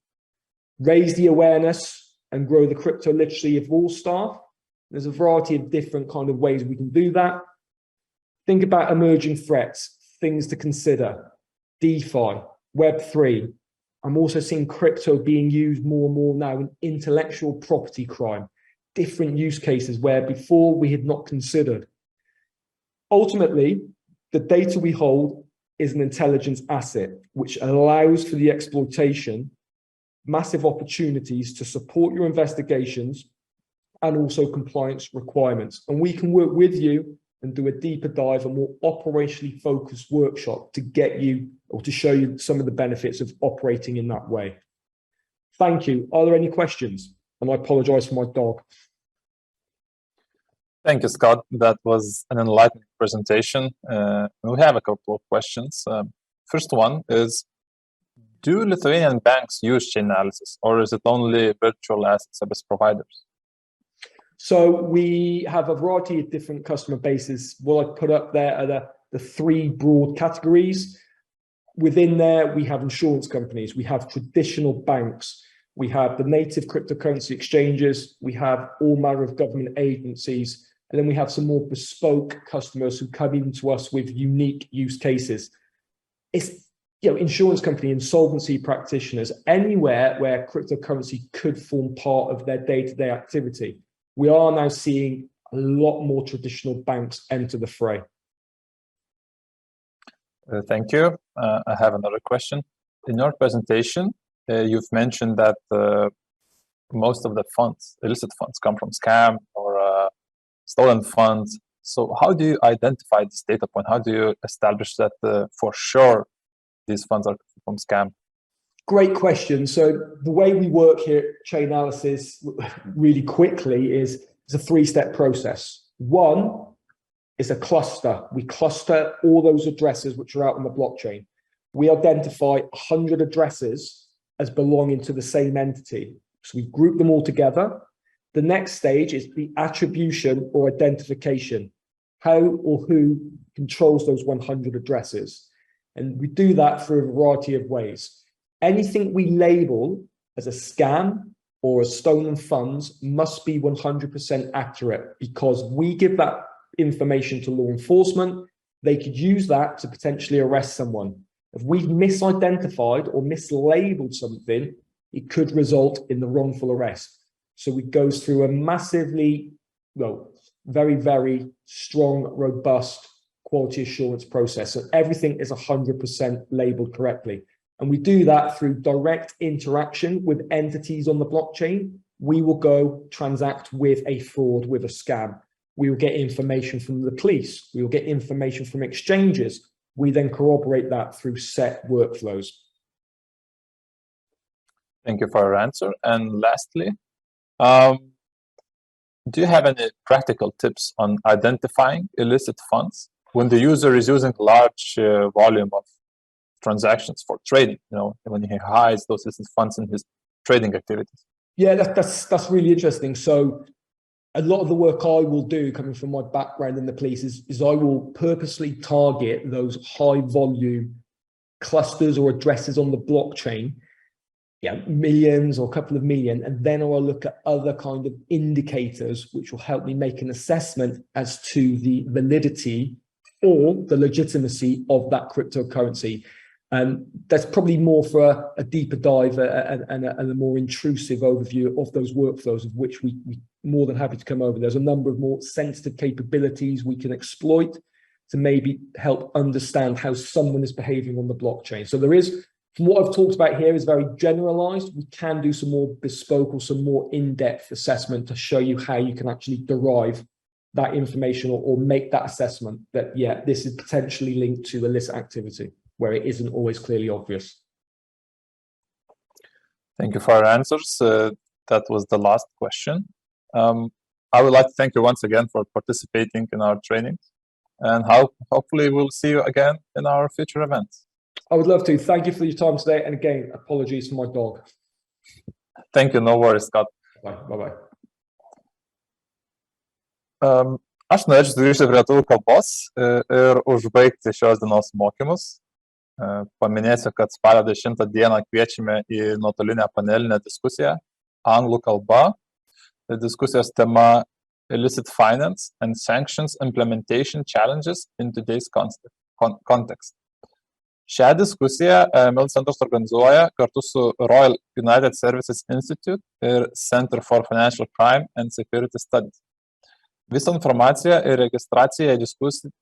Raise the awareness and grow the crypto literacy of all staff. There's a variety of different kind of ways we can do that. Think about emerging threats, things to consider. DeFi, Web3. I'm also seeing crypto being used more and more now in intellectual property crime, different use cases where before we had not considered. Ultimately, the data we hold is an intelligence asset, which allows for the exploitation, massive opportunities to support your investigations and also compliance requirements. And we can work with you and do a deeper dive, a more operationally focused workshop to get you or to show you some of the benefits of operating in that way. Thank you. Are there any questions? And I apologize for my dog. Thank you, Scott. That was an enlightening presentation. We have a couple of questions. First one is, do Lithuanian banks use Chainalysis, or is it only virtual asset service providers? So we have a variety of different customer bases. What I put up there are the three broad categories. Within there, we have insurance companies, we have traditional banks, we have the native cryptocurrency exchanges, we have all manner of government agencies, and then we have some more bespoke customers who come into us with unique use cases. It's, insurance company, insolvency practitioners, anywhere where cryptocurrency could form part of their day-to-day activity. We are now seeing a lot more traditional banks enter the fray. Thank you. I have another question. In your presentation, you've mentioned that most of the funds, illicit funds, come from scam or stolen funds. So how do you identify this data point? How do you establish that for sure these funds are from scam? Great question. So the way we work here at Chainalysis really quickly is a three-step process. One is a cluster. We cluster all those addresses which are out on the blockchain. We identify 100 addresses as belonging to the same entity. So we group them all together. The next stage is the attribution or identification. How or who controls those 100 addresses? And we do that through a variety of ways. Anything we label as a scam or as stolen funds must be 100% accurate, because we give that information to law enforcement. They could use that to potentially arrest someone. If we've misidentified or mislabeled something, it could result in the wrongful arrest. So it goes through a massively, very, very strong, robust quality assurance process. So everything is 100% labeled correctly. And we do that through direct interaction with entities on the blockchain. We will go transact with a fraud, with a scam. We will get information from the police. We will get information from exchanges. We then corroborate that through set workflows. Thank you for your answer. And lastly, do you have any practical tips on identifying illicit funds when the user is using large volume of transactions for trading, when he hides those illicit funds in his trading activities? Yeah, that's really interesting. So a lot of the work I will do, coming from my background in the police, is I will purposely target those high volume clusters or addresses on the blockchain, millions or a couple of million, and then I'll look at other kind of indicators which will help me make an assessment as to the validity or the legitimacy of that cryptocurrency. That's probably more for a deeper dive and a more intrusive overview of those workflows, of which we're more than happy to come over. There's a number of more sensitive capabilities we can exploit to maybe help understand how someone is behaving on the blockchain. So there is, from what I've talked about here, is very generalized. We can do some more bespoke or some more in-depth assessment to show you how you can actually derive that information or make that assessment that, this is potentially linked to illicit activity, where it isn't always clearly obvious. Thank you for your answers. That was the last question. I would like to thank you once again for participating in our training, and hopefully we'll see you again in our future events. I would love to. Thank you for your time today. And again, apologies for my dog. Thank you. No worries, Scott. Bye-bye. Aš norėčiau sugrįžti prie lietuvių kalbos ir užbaigti šios dienos mokymus. Paminėsiu, kad spalio 10 dieną kviečiame į nuotolinę panelinę diskusiją anglų kalba. Diskusijos tema Illicit Finance and Sanctions Implementation Challenges in Today's Context. Šią diskusiją Mill Centras organizuoja kartu su Royal United Services Institute ir Center for Financial Crime and Security Studies. Visą informaciją ir registraciją į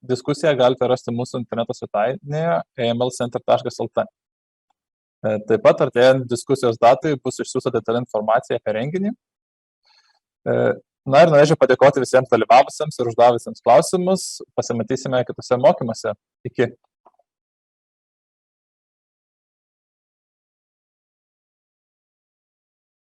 diskusiją galite rasti mūsų interneto svetainėje amlcenter.lt. Taip pat artėjant diskusijos datai bus išsiųsta detali informacija apie renginį. Na ir norėčiau padėkoti visiems dalyvavusiems ir uždavusiems klausimus. Pasimatysime kitose mokymuose. Iki.